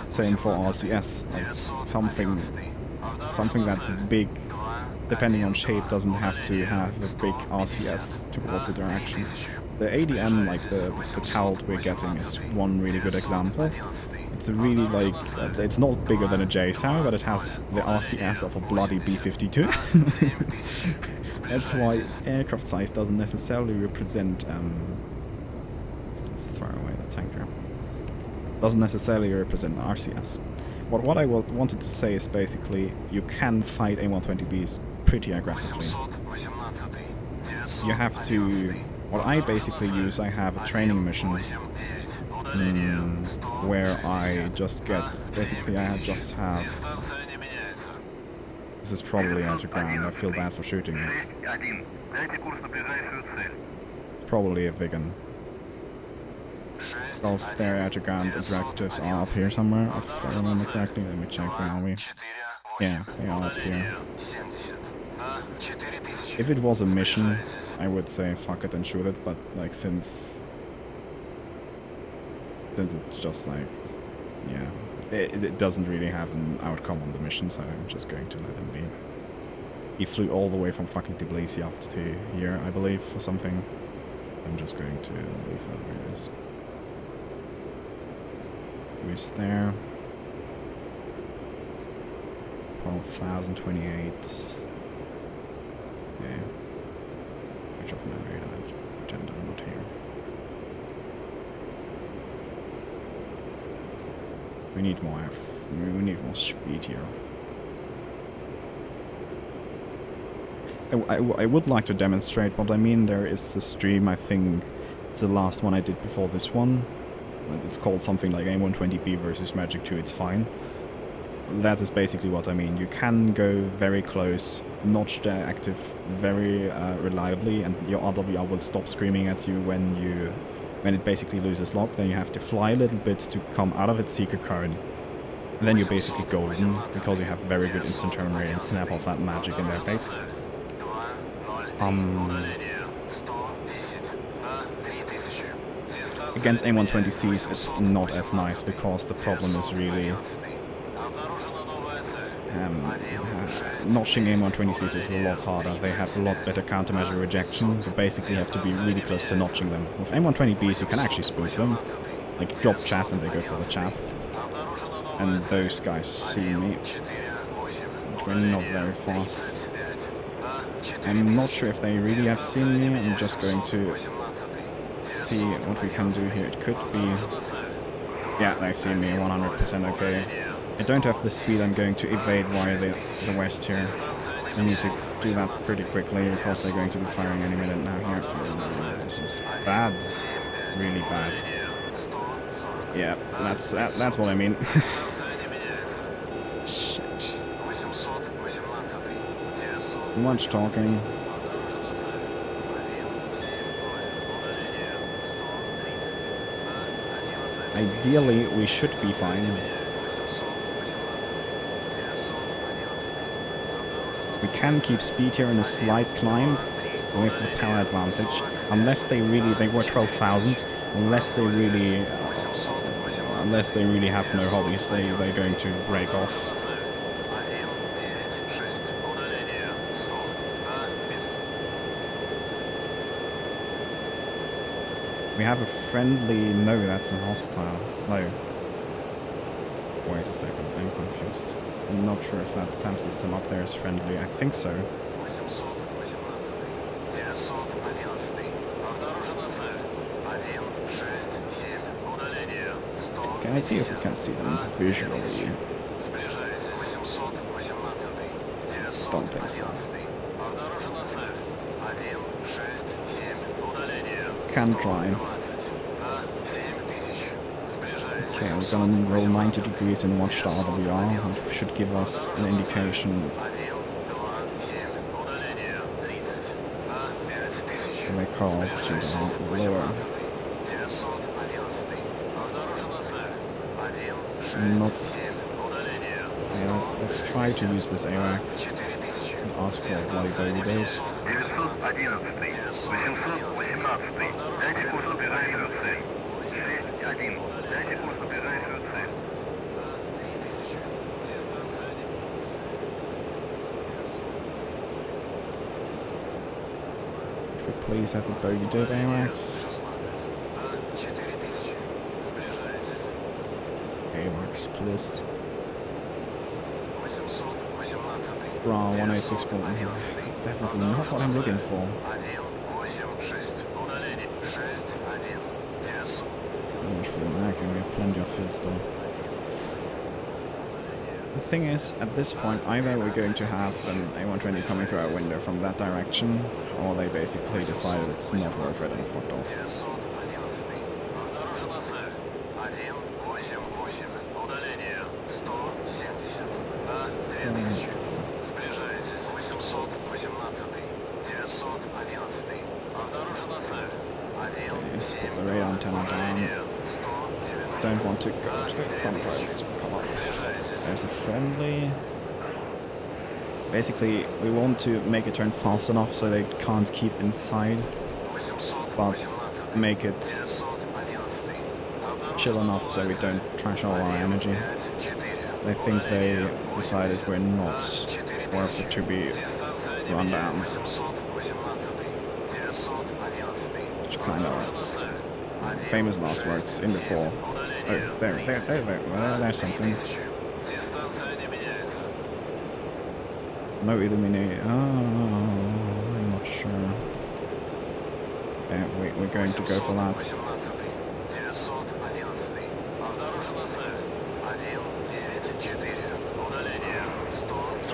Same for RCS. Like, something that's big, depending on shape, doesn't have to have a big RCS towards the direction. The ADM, like the Towel we're getting, is one really good example. It's really like, it's not bigger than a JSOW, but it has the RCS of a bloody B-52. That's why aircraft size doesn't necessarily represent, let's throw away the tanker. Doesn't necessarily represent RCS. What I wanted to say is basically, you can fight A120Bs pretty aggressively. You have to... What I basically use, I have a training mission where I just get... Basically, I just have... This is probably out of ground. I feel bad for shooting it. Probably a Vigan. Else their out of ground objectives are up here somewhere, if I remember correctly. Let me check, where are we? Yeah, they are up here. If it was a mission, I would say fuck it and shoot it, but like since it's just like, yeah, it doesn't really have an outcome on the mission, so I'm just going to let him be. He flew all the way from fucking Tbilisi up to here, I believe, or something. I'm just going to leave that where it is. Who's there? 12,028. Okay. Which of my radar? Pretend I'm not here. We need more we need more speed here. I would like to demonstrate what I mean. There is a stream, I think it's the last one I did before this one. It's called something like A120B versus Magic 2, it's fine. That is basically what I mean. You can go very close, notch the active very reliably, and your RWR will stop screaming at you when it basically loses lock. Then you have to fly a little bit to come out of its seeker cone. And then you're basically golden, because you have very good instant turn rate and snap off that magic in their face. Against A120Cs it's not as nice, because the problem is really notching A120Cs is a lot harder. They have a lot better countermeasure rejection. You basically have to be really close to notching them. With A120Bs you can actually spoof them, like drop chaff and they go for the chaff. And those guys see me. We're not very fast. I'm not sure if they really have seen me. I'm just going to see what we can do here. It could be... Yeah, they've seen me 100% okay. I don't have the speed. I'm going to evade via the west here. I need to do that pretty quickly, because they're going to be firing any minute now here. This is bad. Really bad. Yeah, that's what I mean. Shit. Much talking. Ideally, we should be fine. We can keep speed here in a slight climb with the power advantage. Unless they were 12,000. Unless they really have no hobbies, they're going to break off. We have a friendly... No, that's a hostile. No. Wait a second, I'm confused. I'm not sure if that SAM system up there is friendly. I think so. Can I see if we can see them visually? Don't think so. can try. Okay, we're gonna roll 90 degrees and watch the RWR. That should give us an indication. They call altitude lower. Not. Yeah, let's try to use this AWACS and ask for a bloody baby date. 911, 818, дайте курс ближайшую цель. 6-1, дайте курс ближайшую цель. Could we please have a bogey date AWACS? AWACS, please. Raw 186.1. That's definitely not what I'm looking for. Not much for American, we have plenty of fuel still. The thing is, at this point, either we're going to have an A120 coming through our window from that direction, or they basically decided it's not worth it and fucked off. Put the radar antenna down. Don't want to go to the contrails. Come on. There's a friendly. Basically, we want to make it turn fast enough so they can't keep inside, but make it chill enough so we don't trash all our energy. I think they decided we're not worth it to be run down. Which kind of famous last words in the fall. Oh, there's something. No illuminate. Oh, I'm not sure. Yeah, we're going to go for that.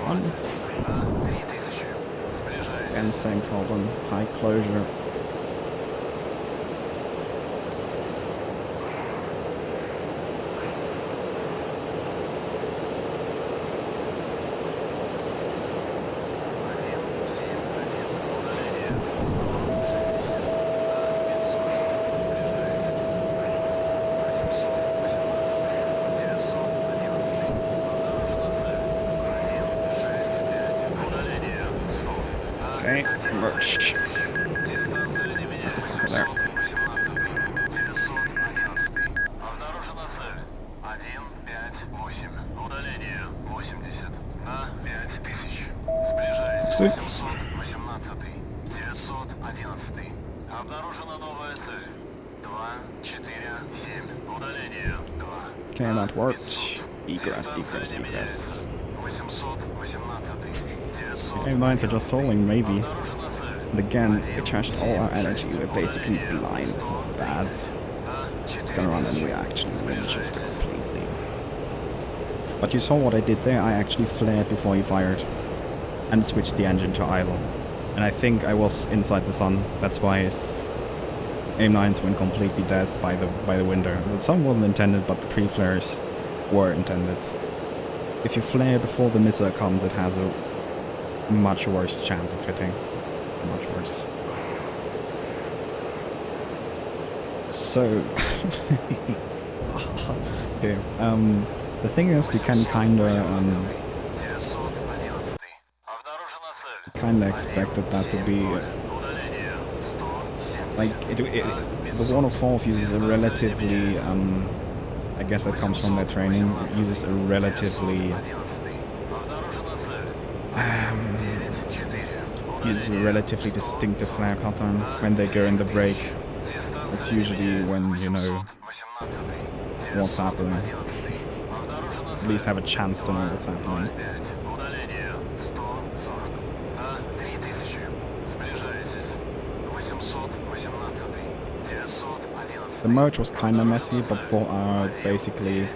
One. And same problem. High closure. Okay, merch. What's the fuck there? See? Okay, that worked. Egress, egress, egress. M9s are just tolling, maybe. And again, we trashed all our energy. We're basically blind. This is bad. It's gonna run and we actually just completely. But you saw what I did there. I actually flared before he fired. And switched the engine to idle. And I think I was inside the sun. That's why his M9s went completely dead by the window. The sun wasn't intended, but the pre-flares were intended. If you flare before the missile comes, it has a much worse chance of hitting. Much worse. So okay. The thing is, you can kinda expected that to be like the 104 uses a relatively I guess that comes from their training. It uses a relatively distinctive flare pattern when they go in the brake. It's usually when you know what's happening. At least have a chance to know what's happening. The merge was kinda messy, but for our basically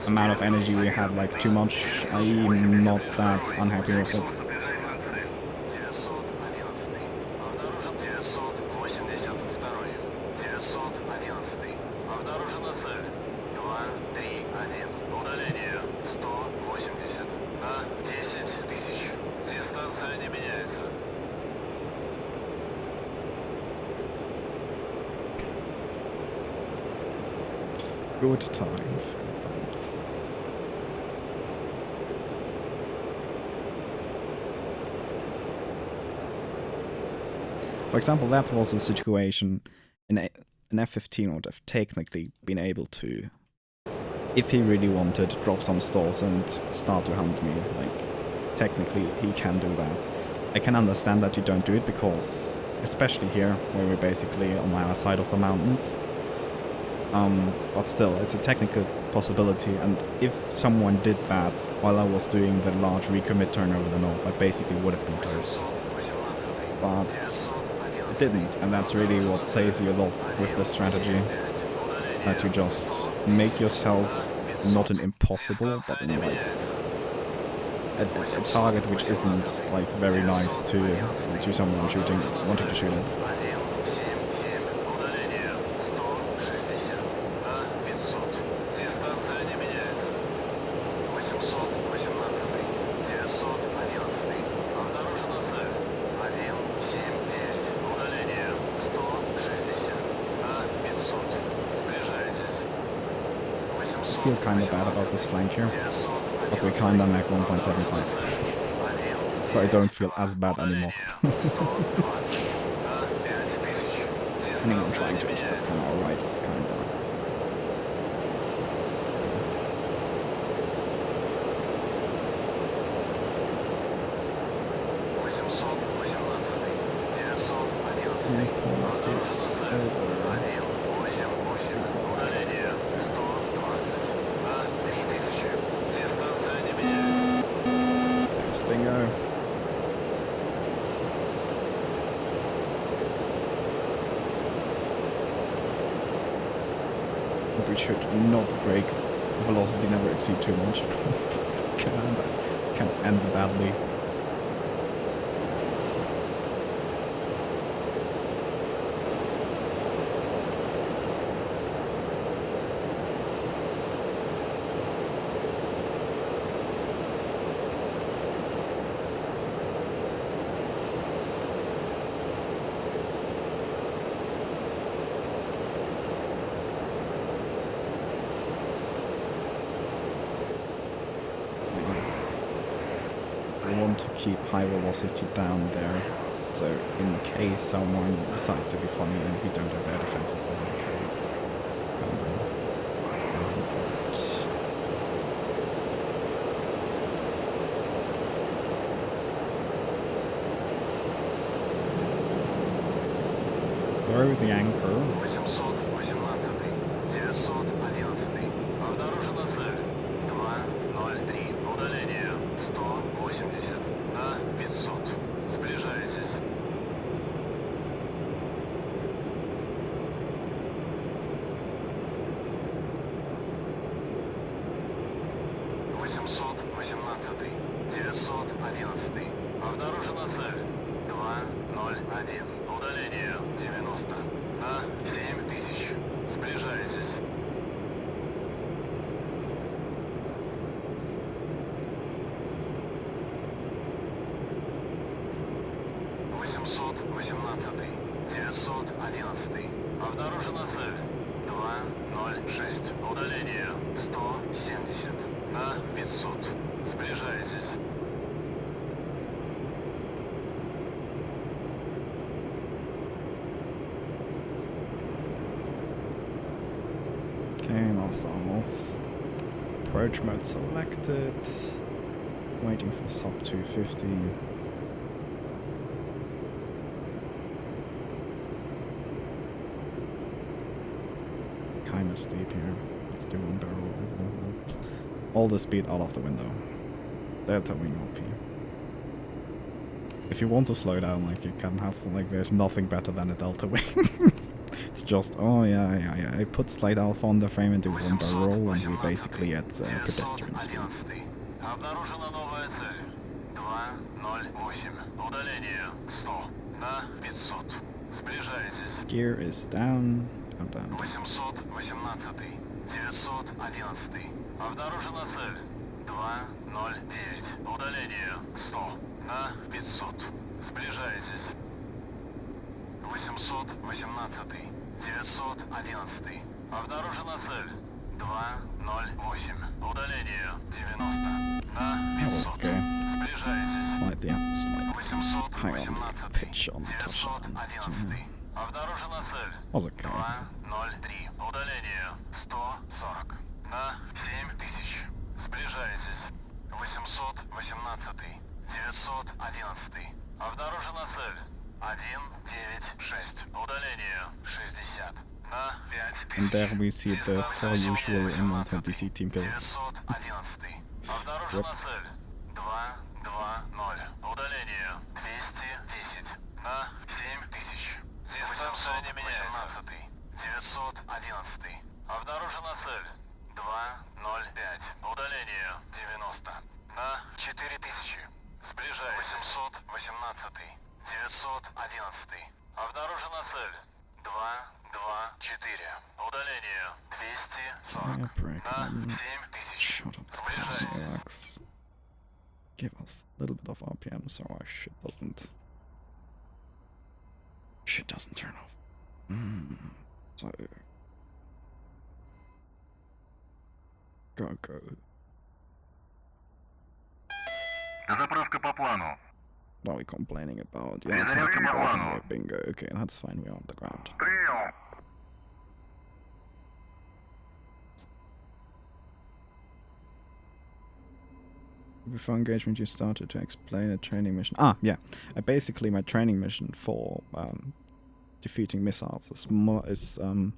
amount of energy we had, like too much. I'm not that unhappy with it. Good times, good times. For example, that was a situation an F-15 would have technically been able to, if he really wanted, drop some stalls and start to hunt me. Like, technically, he can do that. I can understand that you don't do it because, especially here, where we're basically on our side of the mountains. But still, it's a technical possibility, and if someone did that while I was doing the large recommit turn over the north, I basically would have been toast. But it didn't, and that's really what saves you a lot with this strategy. That you just make yourself not an impossible, but in like a target which isn't like very nice to someone wanting to shoot it. I feel kind of bad about this flank here, but we're kind of like 1.75, so I don't feel as bad anymore. Anyone trying to intercept from our right is kind of... Airport is over. Bingo. We should not break velocity, never exceed too much. Can end badly. To keep high velocity down there, so in case someone decides to be funny and we don't have air defenses, then we can run for it. Throw the anchor. Обнаружена цель. 206. Удаление 170. На 500. Сближайтесь. Okay, knobs are off. Approach mode selected. Waiting for sub 250. Kinda steep here. Let's do one barrel. All the speed out of the window. Delta wing OP. If you want to slow down, like you can have, like there's nothing better than a delta wing. It's just, oh yeah. I put slide alpha on the frame and do one barrel roll, and we basically at pedestrian speed. Обнаружена новая цель. 208. Удаление 100. На 500. Сближайтесь. Gear is down. 818. 911. Обнаружена цель. 209. Удаление 100. На 500. Сближайтесь. 818. 911. Обнаружена цель. 208. Удаление 90. На 500. Okay. Сближаетесь. Slightly, hang on the 818. pitch on the touchdown. 911. Обнаружена цель. Was okay. 203. Удаление 140. На 7000. Сближаетесь. 818. 911. Обнаружена цель. 196. Удаление 60. На 5000. And there we see the four usual M2000c team kills. 911. Обнаружена цель. 220. Удаление 210. На 7000. Дистанция не меняется. 911. Обнаружена цель. 205. Удаление 90. На 4000. Сближаясь. 818. 911. Обнаружена цель. 224. Удаление 240. Break На on. 7000. Shut up. Сближаясь. Relax. Give us a little bit of RPM so our shit doesn't turn off. So go. Заправка по плану. What are we complaining about? Перезарядка parking, по parking, плану. yeah, bingo. Okay, that's fine. We're on the ground. Прием. Before engagement, you started to explain a training mission. Ah, yeah. Basically, my training mission for defeating missiles is I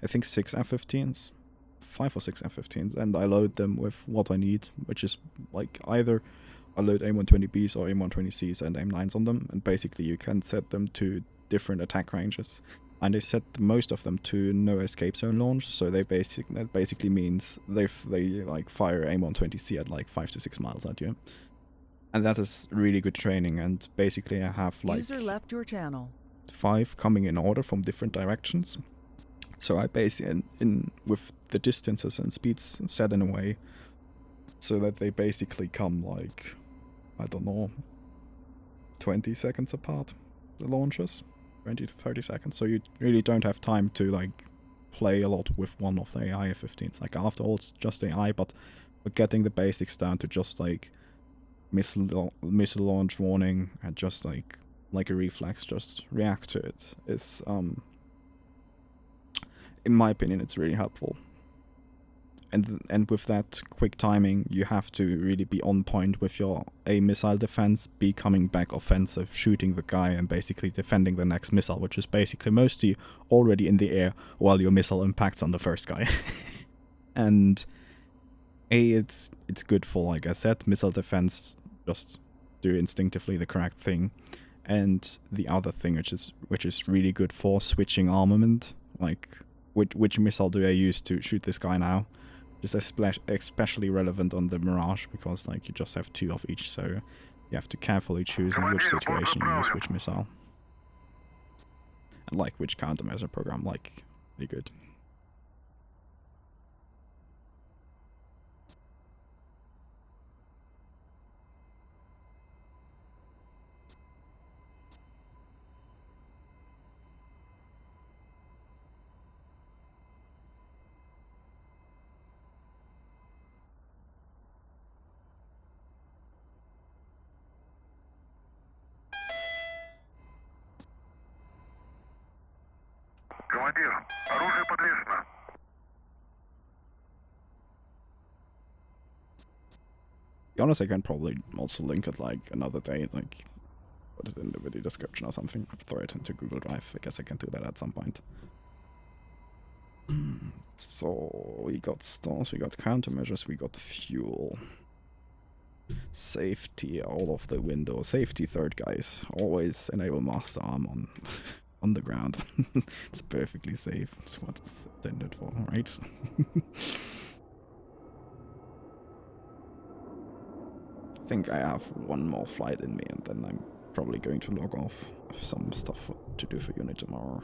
think 6 F-15s, 5 or 6 F-15s, and I load them with what I need, which is like either I load A120Bs or A120Cs and M9s on them, and basically you can set them to different attack ranges. And they set most of them to no escape zone launch, so that basically means they like fire A120C at like 5 to 6 miles at you, and that is really good training. And basically, I have like User left your channel. 5 coming in order from different directions. So I basically in with the distances and speeds set in a way so that they basically come like, I don't know, 20 seconds apart, the launches. 20 to 30 seconds, so you really don't have time to like play a lot with one of the AI F-15s. Like after all, it's just AI, but we're getting the basics down to just like missile launch warning and just like a reflex, just react to it. It's in my opinion, it's really helpful. And with that quick timing, you have to really be on point with your A missile defense, B coming back offensive, shooting the guy, and basically defending the next missile, which is basically mostly already in the air while your missile impacts on the first guy. And A, it's good for, like I said, missile defense, just do instinctively the correct thing. And the other thing, which is really good for switching armament, like which missile do I use to shoot this guy now? Just especially relevant on the Mirage, because like you just have 2 of each, so you have to carefully choose in which situation you use which missile. And like which countermeasure program, like, really good. Командир, оружие подвешено. To be honest, I can probably also link it like another day, like put it in the video description or something, throw it into Google Drive. I guess I can do that at some point. So we got stars, we got countermeasures, we got fuel. Safety, all of the windows. Safety third, guys. Always enable master arm on the ground. It's perfectly safe. That's what it's intended for, right? I think I have one more flight in me, and then I'm probably going to log off with some stuff to do for unit tomorrow.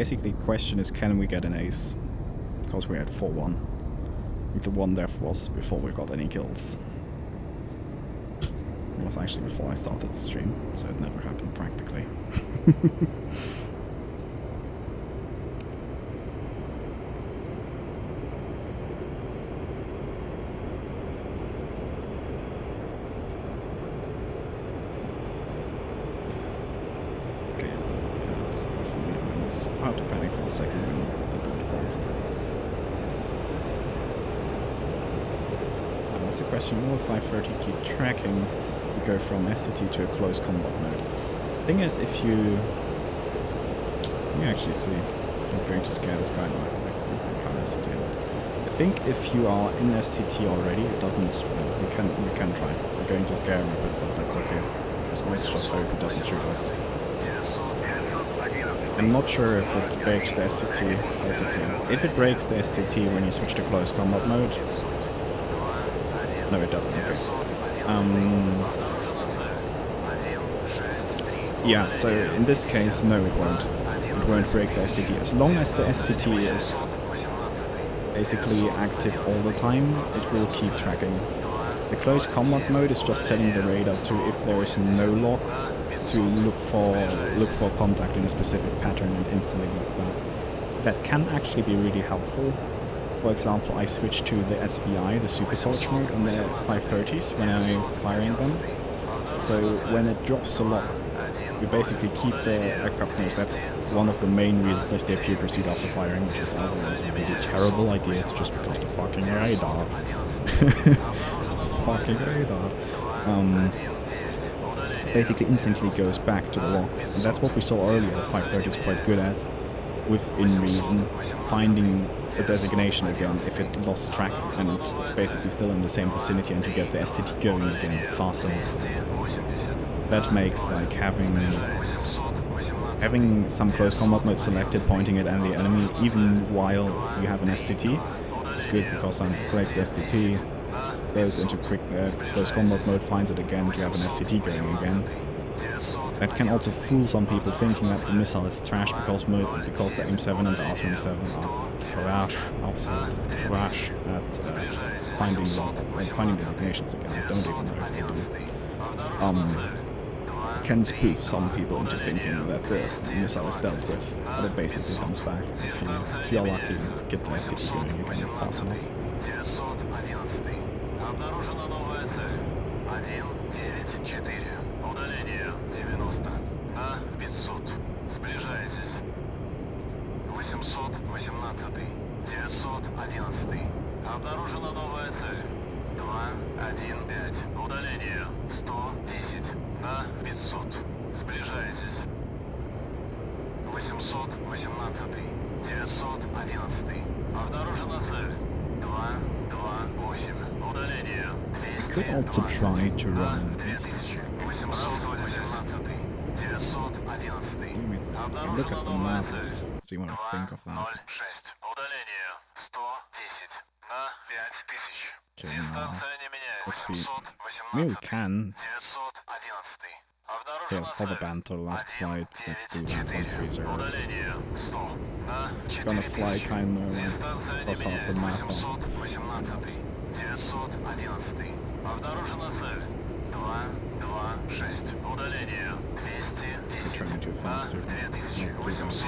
Basically, the question is, can we get an ace? Because we're at 4-1. The one death was before we got any kills. It was actually before I started the stream, so it never happened practically. Hard to panic for a second when the dude calls. And what's the question? Will 530 keep tracking? We go from STT to a close combat mode. Thing is, if you actually see, I'm going to scare this guy now. I can't STT. I think if you are in STT already, it doesn't. Well, we can try. We're going to scare him a bit, but that's okay. So let's just hope he doesn't shoot us. I'm not sure if it breaks the STT, basically. If it breaks the STT when you switch to close combat mode... No, it doesn't, okay. Yeah, so in this case, no, it won't. It won't break the STT. As long as the STT is basically active all the time, it will keep tracking. The close combat mode is just telling the radar to, if there is no lock, to look for contact in a specific pattern and instantly look that. That can actually be really helpful. For example, I switched to the SVI, the supercharge mode, on the 530s when I'm firing them. So when it drops a lock, we basically keep the aircraft nose. That's one of the main reasons I stay pure pursuit after firing, which is otherwise a really terrible idea. It's just because the fucking radar. Fucking radar. Basically instantly goes back to the lock. And that's what we saw earlier. The 530 is quite good at, within reason, finding a designation again if it lost track and it's basically still in the same vicinity, and to get the STT going again fast enough. That makes like having some close combat mode selected pointing at the enemy even while you have an STT is good, because then it breaks the STT, goes into quick close combat mode, finds it again, you have an STT going again. That can also fool some people thinking that the missile is trash because the M7 and the R27 are trash, absolute trash at finding designations again. I don't even know if they do. Can spoof some people into thinking that the missile is dealt with, but it basically comes back if you are lucky and get the STT going again fast enough. Обнаружена новая цель. 215. Удаление 110 на 500. Сближайтесь. 818. 911. Обнаружена цель. 228. Удаление 200. Could also try to run east. 818. 911. Look at the map, see what I think of that. 06. Удаление 110 на 5000. Okay, now, Дистанция не let's be... 818. Maybe we can. 911. Okay, for the banter last flight, let's do that 130. Удаление 100 на 4 Gonna fly kind of Дистанция не across half the map. 818. 911. Обнаружена цель. 226. Удаление 210. Trying too fast to not do that. 800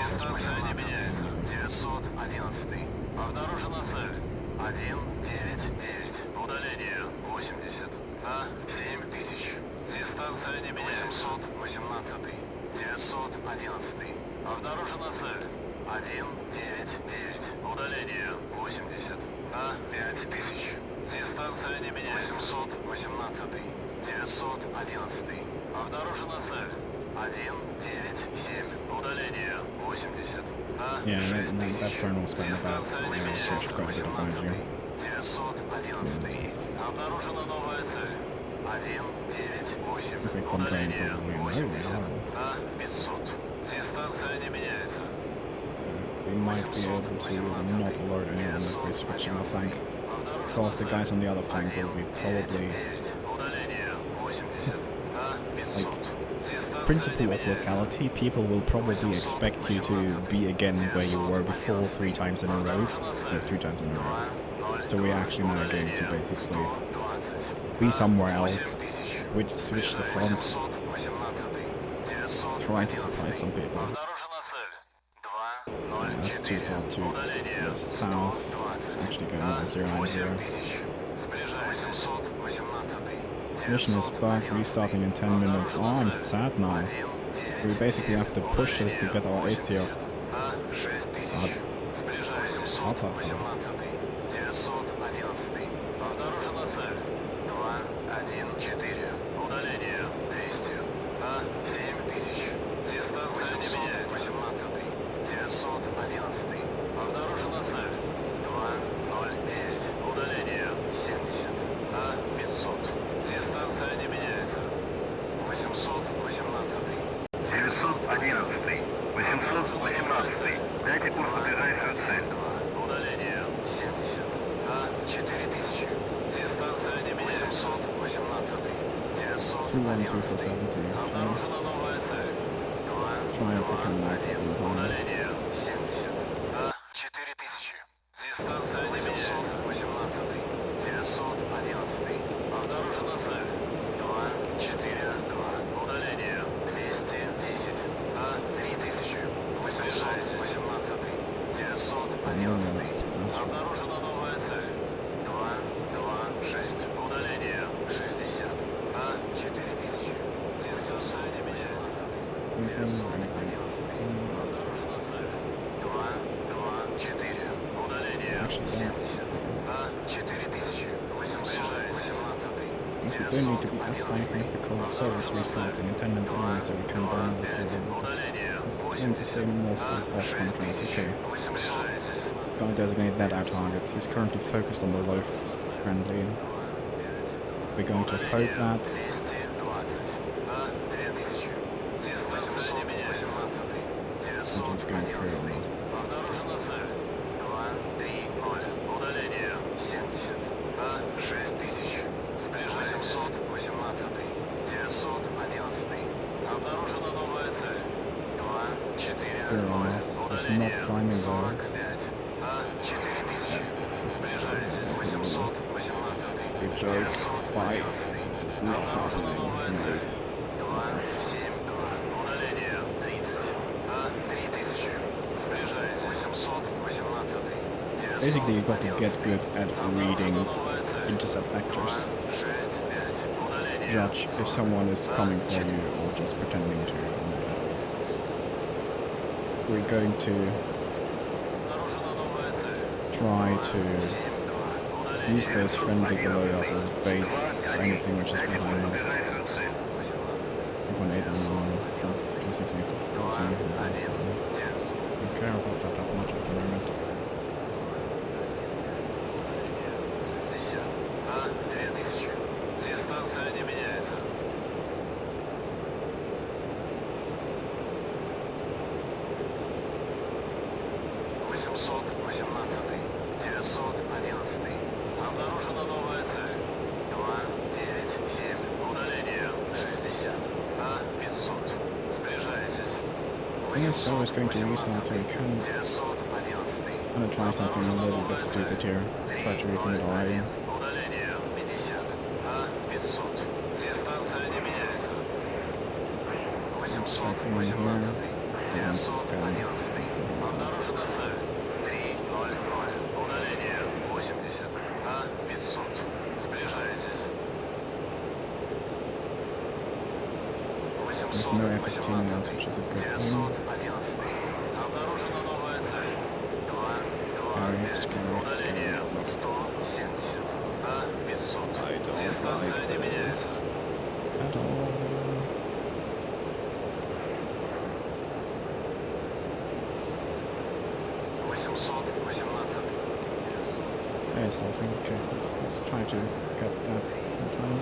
не меняется. 911. Обнаружена цель. 199. Удаление 80 на 7000. Дистанция не меняется. 818. 911. Обнаружена цель. 199. Удаление 80 на 5000. Дистанция не меняется. 818. 911. Обнаружена цель. 197. Удаление 80 на 6000. Yeah, that turn was kind of bad. Yeah, I switched quite a bit of energy. 911. Обнаружена новая цель. 198. Big complaint Удаление probably. 80 на 500. Дистанция не меняется. We might be able to not alert anyone if we switch on the flank. Because the guys on the other flank will be probably like principle of locality, people will probably expect you to be again where you were before 3 times in a row. No, 2 times in a row. So we're actually now going to basically be somewhere else, switch the fronts, try to surprise some people. That's too far to the south. It's actually going 1090. Mission is back, restarting in 10 minutes. Oh, I'm sad now. We basically have to push this to get our AC up. Sad. Sad. Try if we can make it in time. We don't need to be as hyping because service restarting in 10 minutes anyway, so we can burn the fuel. Just aim to stay mostly off controls, okay. Gonna designate that our target. He's currently focused on the low friendly. We're going to hope that something's going through on this. It's not climbing though. Good joke. Why? This is not happening. No. Basically, you've got to get good at reading intercept vectors. Judge if someone is coming for you or just pretending to. We're going to try to use those friendly below us as bait for anything which is behind us. 1.8 and 1 from 216 for 14. I don't care about that much at the moment. So it's going to restart, so we can I'm gonna try something a little bit stupid here. Try to rekindle already. I'm expecting in here. And just scan. With no F-15 now, which is a good thing. Yes, I think let's try to get that in time.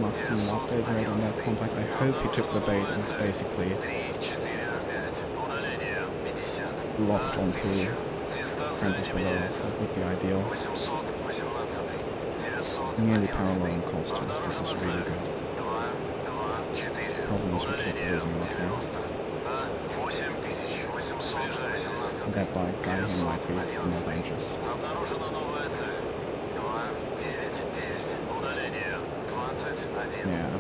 Maximum update rate on that contact. I hope he took the bait and it's basically locked onto friend was below us, that would be ideal. 818, 900, Nearly parallel in cost to us, this is really good. 224. Problem is we keep losing luck here. And that bike guy, he might be more dangerous. Обнаружена новая цель. 299. Удаление 21. Yeah,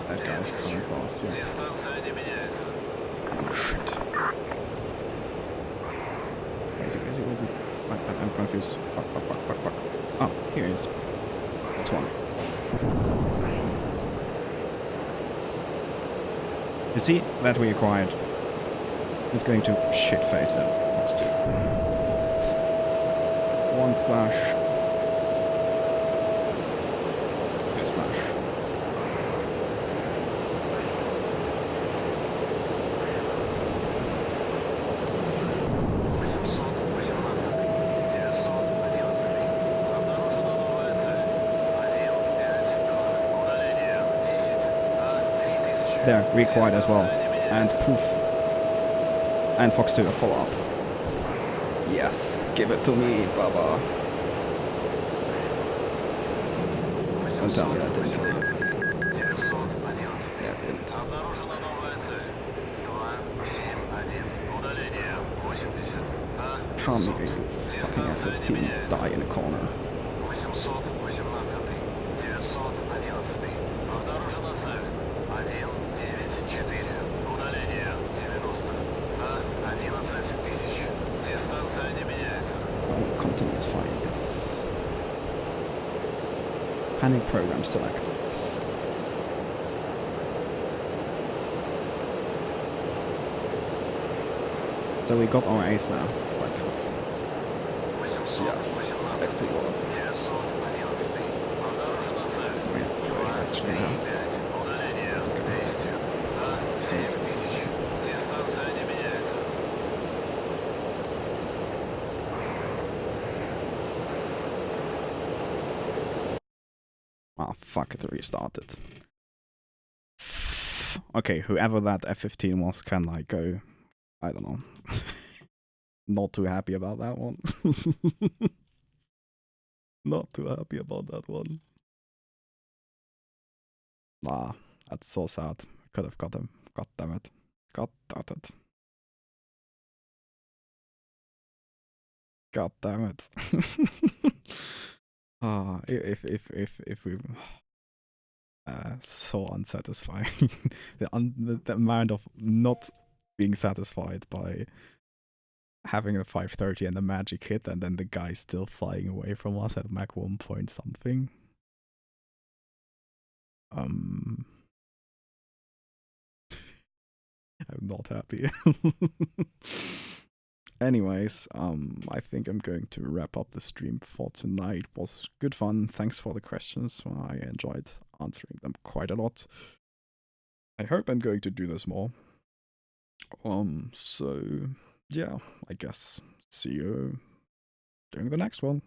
that guy's coming for us, yeah. Дистанция не меняется. Oh shit. Where is he? I'm confused. Fuck. Oh, here he is. That's one. You see, that we acquired. It's going to shit face at Fox 2. One splash. Two splash. There, we acquired as well. And poof. And Fox 2 a follow-up. Yes, give it to me, Baba. Don't tell me that didn't kill you. Yeah, it didn't. Обнаружена новая цель. 271. Удаление 80. Can't make you fucking F-15 die in a corner. 818. 911. Обнаружена цель. 194. Удаление 90. 11 тысяч. Дистанция не меняется. Oh, continuous fire, yes. Panic program selected. So we got our ace now. Fuck it. Yes, F2 wall. We have Joy actually now. Ah, fuck it, restarted. Okay, whoever that F-15 was can like go, I don't know. Not too happy about that one. Not too happy about that one. Nah, that's so sad. Could have got him. God damn it. God damn it. God damn it. Ah, if we so unsatisfying. The amount of not being satisfied by having a 530 and a magic hit, and then the guy still flying away from us at Mach 1 point something. I'm not happy. Anyways, I think I'm going to wrap up the stream for tonight. It was good fun. Thanks for the questions. I enjoyed answering them quite a lot. I hope I'm going to do this more. So yeah, I guess see you during the next one.